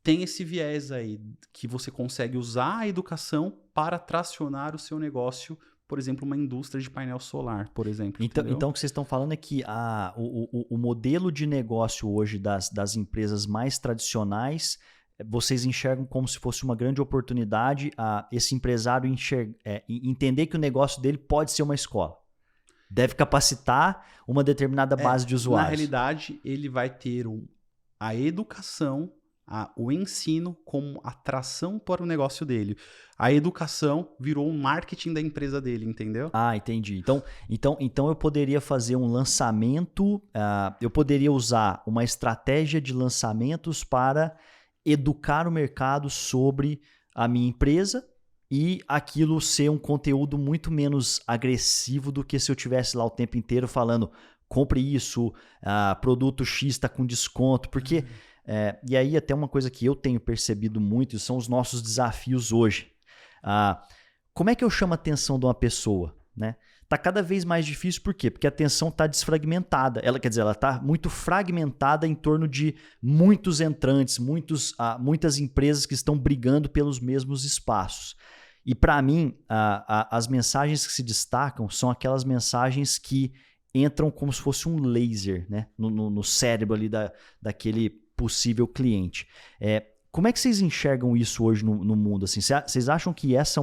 tem esse viés aí, que você consegue usar a educação para tracionar o seu negócio, por exemplo, uma indústria de painel solar, por exemplo. Então o que vocês estão falando é que o modelo de negócio hoje das empresas mais tradicionais, vocês enxergam como se fosse uma grande oportunidade a esse empresário entender que o negócio dele pode ser uma escola. Deve capacitar uma determinada base de usuários. Na realidade, ele vai ter a educação, o ensino como atração para o negócio dele. A educação virou um marketing da empresa dele, entendeu? Entendi. Então eu poderia fazer um lançamento, eu poderia usar uma estratégia de lançamentos para educar o mercado sobre a minha empresa e aquilo ser um conteúdo muito menos agressivo do que se eu tivesse lá o tempo inteiro falando compre isso, produto X está com desconto, porque... e aí até uma coisa que eu tenho percebido muito são os nossos desafios hoje. Como é que eu chamo a atenção de uma pessoa? Né? Tá cada vez mais difícil, por quê? Porque a atenção está desfragmentada. Ela está muito fragmentada em torno de muitos entrantes, muitas empresas que estão brigando pelos mesmos espaços. E para mim, as mensagens que se destacam são aquelas mensagens que entram como se fosse um laser, né? no cérebro ali daquele possível cliente. Como é que vocês enxergam isso hoje no mundo? Assim, vocês acham que essa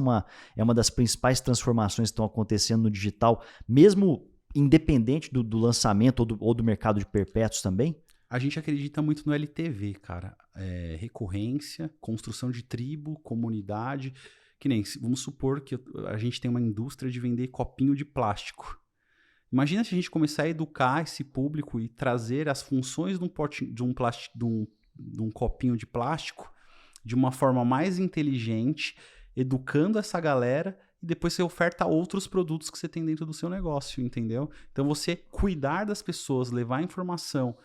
é uma das principais transformações que estão acontecendo no digital, mesmo independente do lançamento ou do mercado de perpétuos também? A gente acredita muito no LTV, cara. Recorrência, construção de tribo, comunidade. Que nem, vamos supor que a gente tem uma indústria de vender copinho de plástico. Imagina se a gente começar a educar esse público e trazer as funções de um copinho de plástico de uma forma mais inteligente, educando essa galera, e depois você oferta outros produtos que você tem dentro do seu negócio, entendeu? Então você cuidar das pessoas, levar informação,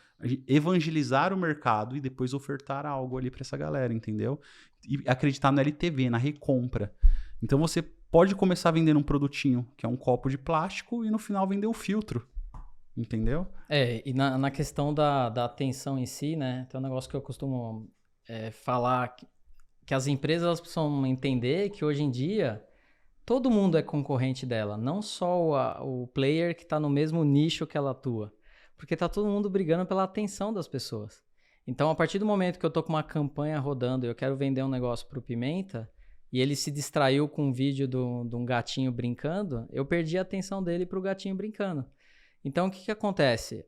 evangelizar o mercado e depois ofertar algo ali para essa galera, entendeu? E acreditar no LTV, na recompra. Então você pode começar vendendo um produtinho que é um copo de plástico e no final vender o filtro. Entendeu? E na questão da atenção em si, né? Tem um negócio que eu costumo falar que as empresas elas precisam entender que hoje em dia todo mundo é concorrente dela, não só o player que está no mesmo nicho que ela atua, porque está todo mundo brigando pela atenção das pessoas. Então, a partir do momento que eu tô com uma campanha rodando e eu quero vender um negócio pro Pimenta e ele se distraiu com um vídeo de um gatinho brincando, eu perdi a atenção dele pro gatinho brincando. Então, o que acontece?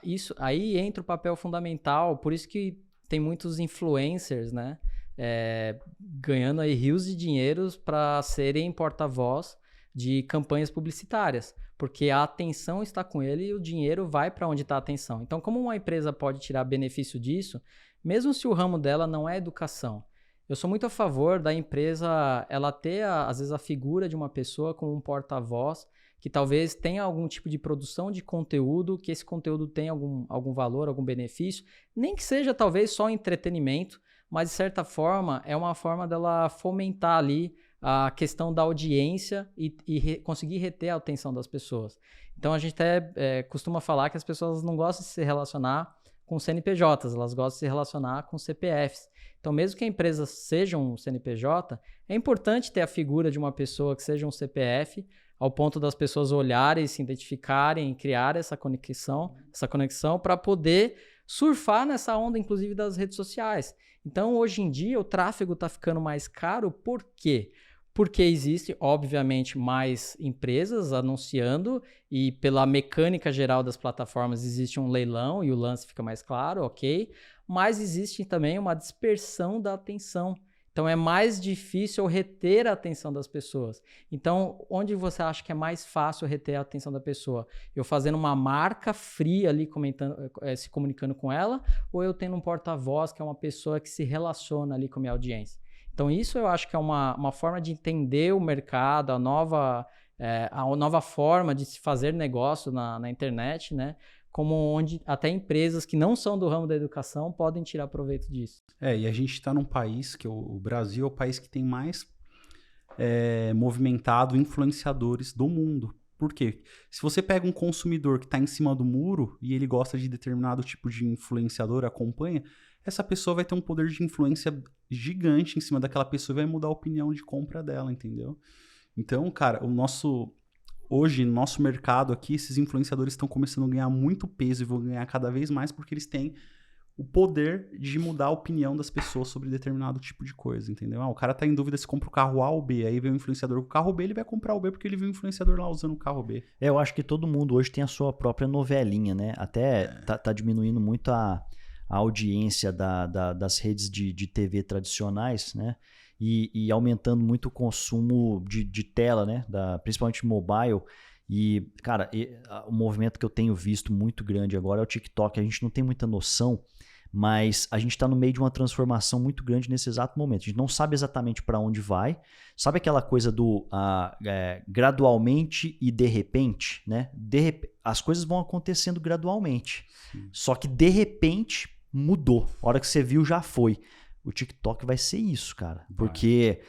Isso aí entra o papel fundamental, por isso que tem muitos influencers, né? Ganhando aí rios de dinheiros para serem porta-voz de campanhas publicitárias, porque a atenção está com ele e o dinheiro vai para onde está a atenção. Então, como uma empresa pode tirar benefício disso, mesmo se o ramo dela não é educação? Eu sou muito a favor da empresa ela ter, às vezes, a figura de uma pessoa como um porta-voz que talvez tenha algum tipo de produção de conteúdo, que esse conteúdo tenha algum valor, algum benefício, nem que seja talvez só entretenimento, mas de certa forma é uma forma dela fomentar ali a questão da audiência e conseguir reter a atenção das pessoas. Então a gente até costuma falar que as pessoas não gostam de se relacionar com CNPJs, elas gostam de se relacionar com CPFs. Então mesmo que a empresa seja um CNPJ, é importante ter a figura de uma pessoa que seja um CPF, ao ponto das pessoas olharem, se identificarem e criar essa conexão para poder surfar nessa onda, inclusive, das redes sociais. Então, hoje em dia, o tráfego está ficando mais caro. Por quê? Porque existe, obviamente, mais empresas anunciando e pela mecânica geral das plataformas existe um leilão e o lance fica mais claro, ok? Mas existe também uma dispersão da atenção. Então, é mais difícil reter a atenção das pessoas. Então, onde você acha que é mais fácil reter a atenção da pessoa? Eu fazendo uma marca fria ali, se comunicando com ela, ou eu tendo um porta-voz, que é uma pessoa que se relaciona ali com a minha audiência? Então, isso eu acho que é uma forma de entender o mercado, a nova forma de se fazer negócio na internet, né? Como onde até empresas que não são do ramo da educação podem tirar proveito disso. E a gente está num país que o Brasil é o país que tem mais movimentado influenciadores do mundo. Por quê? Se você pega um consumidor que está em cima do muro e ele gosta de determinado tipo de influenciador, acompanha, essa pessoa vai ter um poder de influência gigante em cima daquela pessoa e vai mudar a opinião de compra dela, entendeu? Então, cara, hoje, no nosso mercado aqui, esses influenciadores estão começando a ganhar muito peso e vão ganhar cada vez mais porque eles têm o poder de mudar a opinião das pessoas sobre determinado tipo de coisa, entendeu? O cara tá em dúvida se compra o carro A ou B, aí vem o influenciador com o carro B, ele vai comprar o B porque ele viu o influenciador lá usando o carro B. Eu acho que todo mundo hoje tem a sua própria novelinha, né? Até tá diminuindo muito a audiência das redes de TV tradicionais, né? E aumentando muito o consumo de tela, né? Principalmente mobile. E, cara, o movimento que eu tenho visto muito grande agora é o TikTok. A gente não tem muita noção, mas a gente está no meio de uma transformação muito grande nesse exato momento. A gente não sabe exatamente para onde vai. Sabe aquela coisa do gradualmente e de repente, né? As coisas vão acontecendo gradualmente. Sim. Só que de repente mudou. A hora que você viu já foi. O TikTok vai ser isso, cara. Porque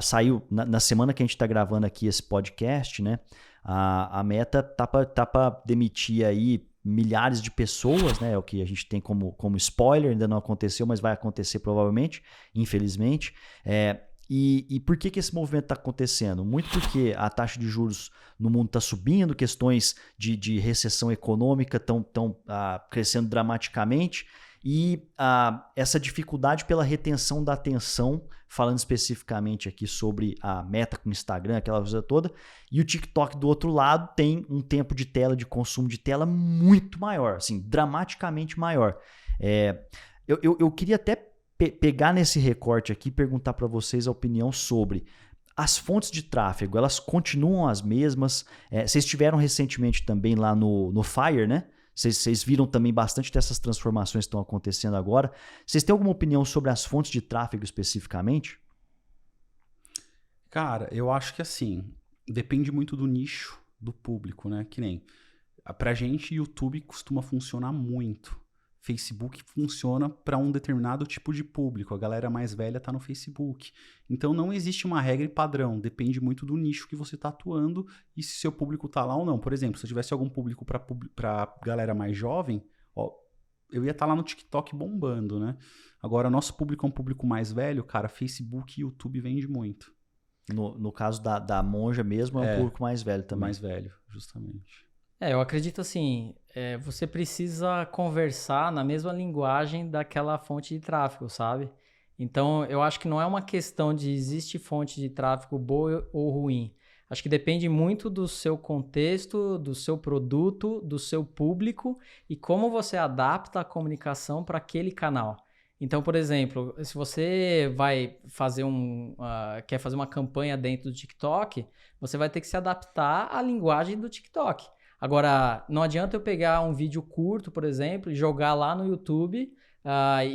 saiu na semana que a gente está gravando aqui esse podcast, né? A Meta tá para demitir aí milhares de pessoas, né? É o que a gente tem como spoiler, ainda não aconteceu, mas vai acontecer provavelmente, infelizmente. E por que esse movimento está acontecendo? Muito porque a taxa de juros no mundo está subindo, questões de recessão econômica estão crescendo dramaticamente e essa dificuldade pela retenção da atenção, falando especificamente aqui sobre a Meta com o Instagram, aquela coisa toda, e o TikTok do outro lado tem um tempo de tela, de consumo de tela muito maior, assim, dramaticamente maior. Eu queria até pegar nesse recorte aqui e perguntar para vocês a opinião sobre as fontes de tráfego, elas continuam as mesmas? Vocês estiveram recentemente também lá no Fire, né? Vocês viram também bastante dessas transformações que estão acontecendo agora. Vocês têm alguma opinião sobre as fontes de tráfego especificamente? Cara, eu acho que assim, depende muito do nicho do público, né? Que nem, pra gente, YouTube costuma funcionar muito. Facebook funciona para um determinado tipo de público. A galera mais velha tá no Facebook. Então não existe uma regra e padrão. Depende muito do nicho que você tá atuando e se seu público tá lá ou não. Por exemplo, se eu tivesse algum público para galera mais jovem, eu ia estar lá no TikTok bombando, né? Agora, nosso público é um público mais velho, cara, Facebook e YouTube vende muito. No caso da Monja mesmo, é um público mais velho também. Mais velho, justamente. Eu acredito assim, você precisa conversar na mesma linguagem daquela fonte de tráfego, sabe? Então, eu acho que não é uma questão de existe fonte de tráfego boa ou ruim. Acho que depende muito do seu contexto, do seu produto, do seu público e como você adapta a comunicação para aquele canal. Então, por exemplo, se você vai fazer quer fazer uma campanha dentro do TikTok, você vai ter que se adaptar à linguagem do TikTok. Agora, não adianta eu pegar um vídeo curto, por exemplo, e jogar lá no YouTube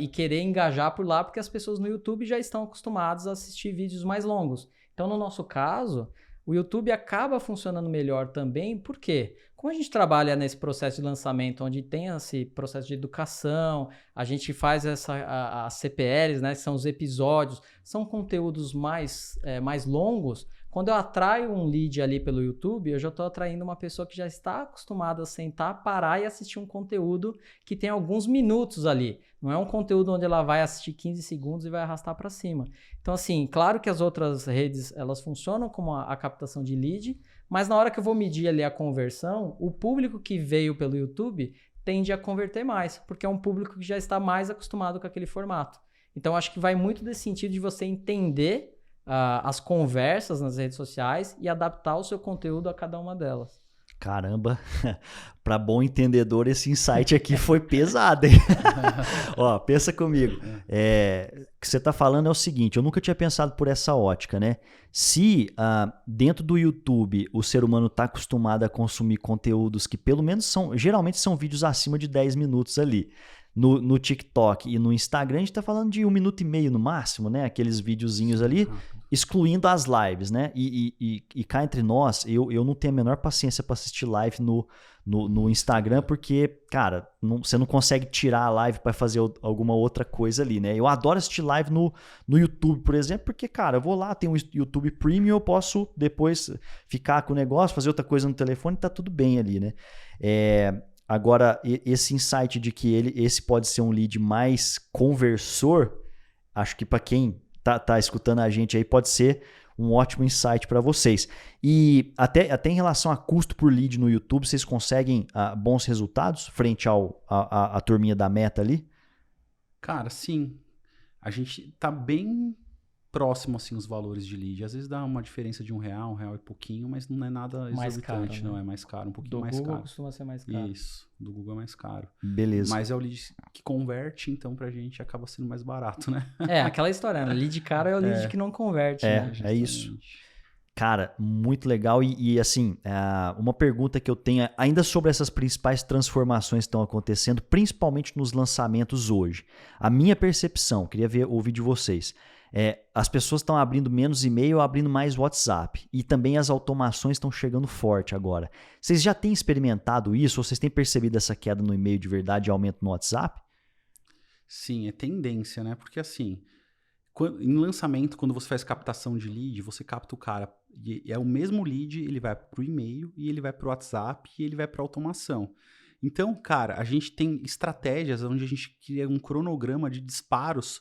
e querer engajar por lá, porque as pessoas no YouTube já estão acostumadas a assistir vídeos mais longos. Então, no nosso caso, O YouTube acaba funcionando melhor também, por quê? Como a gente trabalha nesse processo de lançamento, onde tem esse processo de educação, a gente faz as CPLs, né, que são os episódios, são conteúdos mais longos. Quando eu atraio um lead ali pelo YouTube, eu já estou atraindo uma pessoa que já está acostumada a sentar, parar e assistir um conteúdo que tem alguns minutos ali. Não é um conteúdo onde ela vai assistir 15 segundos e vai arrastar para cima. Então, assim, claro que as outras redes, elas funcionam como a captação de lead, mas na hora que eu vou medir ali a conversão, o público que veio pelo YouTube tende a converter mais, porque é um público que já está mais acostumado com aquele formato. Então, acho que vai muito desse sentido de você entender as conversas nas redes sociais e adaptar o seu conteúdo a cada uma delas. Caramba, para bom entendedor, esse insight aqui foi pesado, hein? Ó, pensa comigo. O que você está falando é o seguinte, eu nunca tinha pensado por essa ótica, né? Se dentro do YouTube o ser humano está acostumado a consumir conteúdos que pelo menos geralmente são vídeos acima de 10 minutos ali. No TikTok e no Instagram, a gente tá falando de 1 minuto e meio no máximo, né? Aqueles videozinhos ali, excluindo as lives, né? E cá entre nós, eu não tenho a menor paciência para assistir live no Instagram, porque, cara, você não consegue tirar a live para fazer alguma outra coisa ali, né? Eu adoro assistir live no YouTube, por exemplo, porque, cara, eu vou lá, tem um YouTube Premium, eu posso depois ficar com o negócio, fazer outra coisa no telefone, tá tudo bem ali, né? Agora, esse insight de que esse pode ser um lead mais conversor, acho que para quem tá escutando a gente aí pode ser um ótimo insight para vocês. E até em relação a custo por lead no YouTube, vocês conseguem bons resultados frente à turminha da Meta ali? Cara, sim. A gente tá bem próximo, assim, os valores de lead. Às vezes dá uma diferença de R$1 e pouquinho, mas não é nada mais exorbitante, caro, né? Não é mais caro, um pouquinho do mais Google caro. costuma ser mais caro. Isso, do Google é mais caro. Beleza. Mas é o lead que converte, então pra gente acaba sendo mais barato, né? Aquela história, né? Lead caro é o lead que não converte, né? É isso. Cara, muito legal e assim, uma pergunta que eu tenho ainda sobre essas principais transformações que estão acontecendo, principalmente nos lançamentos hoje. A minha percepção, queria ouvir de vocês, as pessoas estão abrindo menos e-mail, abrindo mais WhatsApp e também as automações estão chegando forte agora. Vocês já têm experimentado isso ou vocês têm percebido essa queda no e-mail de verdade e aumento no WhatsApp? Sim, é tendência, né? Porque assim, em lançamento, quando você faz captação de lead, você capta o cara, e é o mesmo lead, ele vai para o e-mail, e ele vai para o WhatsApp, e ele vai para automação. Então, cara, a gente tem estratégias onde a gente cria um cronograma de disparos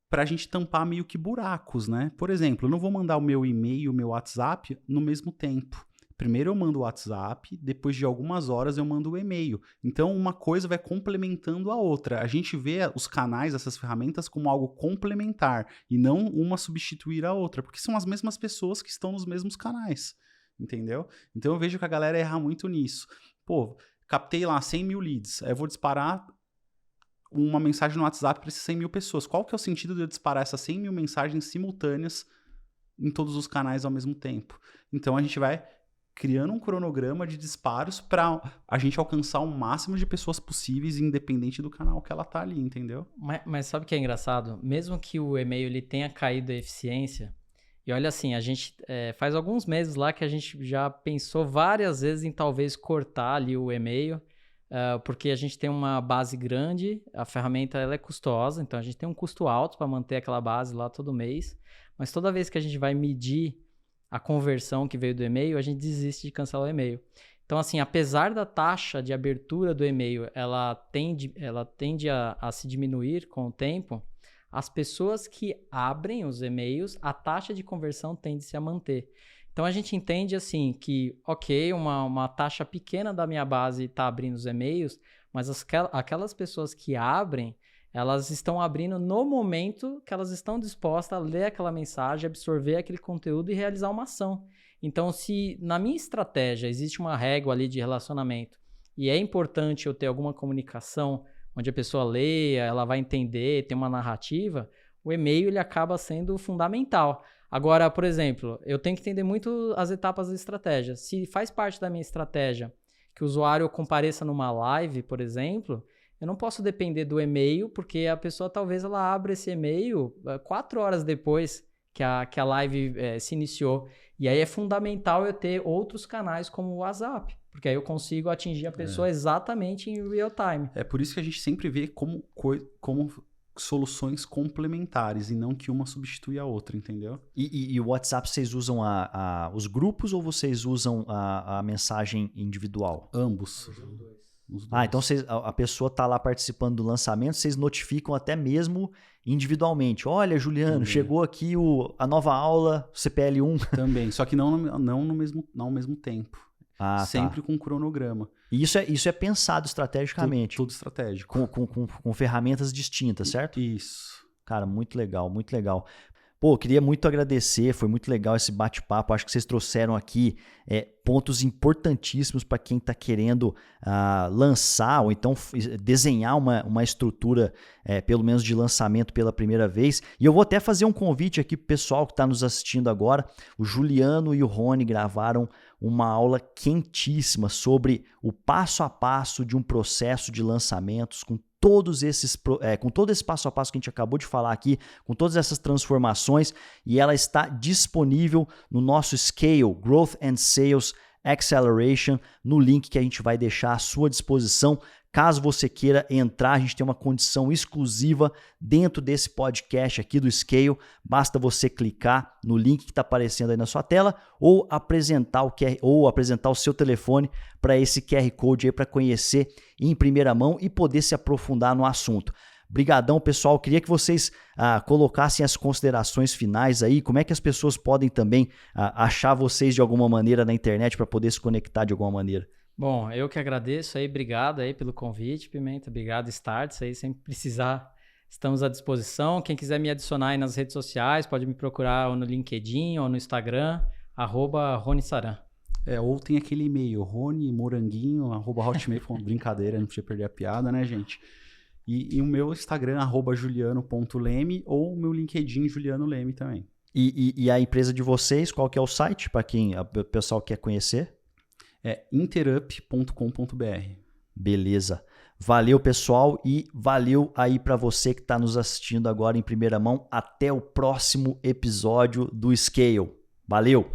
para a gente tampar meio que buracos, né? Por exemplo, eu não vou mandar o meu e-mail e o meu WhatsApp no mesmo tempo. Primeiro eu mando o WhatsApp, depois de algumas horas eu mando o e-mail. Então uma coisa vai complementando a outra. A gente vê os canais, essas ferramentas, como algo complementar e não uma substituir a outra, porque são as mesmas pessoas que estão nos mesmos canais, entendeu? Então eu vejo que a galera erra muito nisso. Pô, captei lá 100 mil leads, aí eu vou disparar uma mensagem no WhatsApp para essas 100 mil pessoas. Qual que é o sentido de eu disparar essas 100 mil mensagens simultâneas em todos os canais ao mesmo tempo? Então a gente vai criando um cronograma de disparos para a gente alcançar o máximo de pessoas possíveis, independente do canal que ela tá ali, entendeu? Mas sabe o que é engraçado? Mesmo que o e-mail ele tenha caído a eficiência, e olha assim, a gente faz alguns meses lá que a gente já pensou várias vezes em talvez cortar ali o e-mail, porque a gente tem uma base grande, a ferramenta ela é custosa, então a gente tem um custo alto para manter aquela base lá todo mês, mas toda vez que a gente vai medir a conversão que veio do e-mail, a gente desiste de cancelar o e-mail. Então, assim, apesar da taxa de abertura do e-mail, ela tende a se diminuir com o tempo, as pessoas que abrem os e-mails, a taxa de conversão tende-se a manter. Então, a gente entende, assim, que, ok, uma taxa pequena da minha base está abrindo os e-mails, mas aquelas pessoas que abrem, elas estão abrindo no momento que elas estão dispostas a ler aquela mensagem, absorver aquele conteúdo e realizar uma ação. Então, se na minha estratégia existe uma régua ali de relacionamento e é importante eu ter alguma comunicação onde a pessoa leia, ela vai entender, tem uma narrativa, o e-mail ele acaba sendo fundamental. Agora, por exemplo, eu tenho que entender muito as etapas da estratégia. Se faz parte da minha estratégia que o usuário compareça numa live, por exemplo, eu não posso depender do e-mail, porque a pessoa talvez ela abra esse e-mail 4 horas depois que a live se iniciou. E aí é fundamental eu ter outros canais como o WhatsApp, porque aí eu consigo atingir a pessoa exatamente em real time. É por isso que a gente sempre vê como soluções complementares e não que uma substitui a outra, entendeu? E o WhatsApp, vocês usam os grupos ou vocês usam a mensagem individual? Ambos. Os dois. Então a pessoa está lá participando do lançamento, vocês notificam até mesmo individualmente. Olha, Juliano, chegou aqui a nova aula, CPL1. Também, só que não ao mesmo tempo. Sempre com cronograma. E isso é pensado estrategicamente. Tudo estratégico. Com ferramentas distintas, certo? Isso. Cara, muito legal, muito legal. Pô, queria muito agradecer, foi muito legal esse bate-papo. Acho que vocês trouxeram aqui pontos importantíssimos para quem está querendo lançar ou então desenhar uma estrutura, pelo menos de lançamento pela primeira vez. E eu vou até fazer um convite aqui para o pessoal que está nos assistindo agora. O Juliano e o Rony gravaram uma aula quentíssima sobre o passo a passo de um processo de lançamentos com todo esse passo a passo que a gente acabou de falar aqui, com todas essas transformações, e ela está disponível no nosso Scale, Growth and Sales Acceleration, no link que a gente vai deixar à sua disposição. Caso você queira entrar, a gente tem uma condição exclusiva dentro desse podcast aqui do Scale. Basta você clicar no link que está aparecendo aí na sua tela ou apresentar o seu telefone para esse QR Code aí para conhecer em primeira mão e poder se aprofundar no assunto. Brigadão, pessoal. Queria que vocês colocassem as considerações finais aí. Como é que as pessoas podem também achar vocês de alguma maneira na internet para poder se conectar de alguma maneira? Bom, eu que agradeço aí, obrigado aí pelo convite, Pimenta, obrigado Startse aí, sempre precisar, estamos à disposição. Quem quiser me adicionar aí nas redes sociais, pode me procurar ou no LinkedIn ou no Instagram, @RonySaran. Ou tem aquele e-mail, ronymoranguinho@hotmail.com. Brincadeira, não podia perder a piada, né, gente? E o meu Instagram, @juliano.leme, ou o meu LinkedIn, Juliano Leme também. E a empresa de vocês, qual que é o site para quem o pessoal quer conhecer? interup.com.br. Beleza. Valeu, pessoal, e valeu aí para você que está nos assistindo agora em primeira mão. Até o próximo episódio do Scale. Valeu!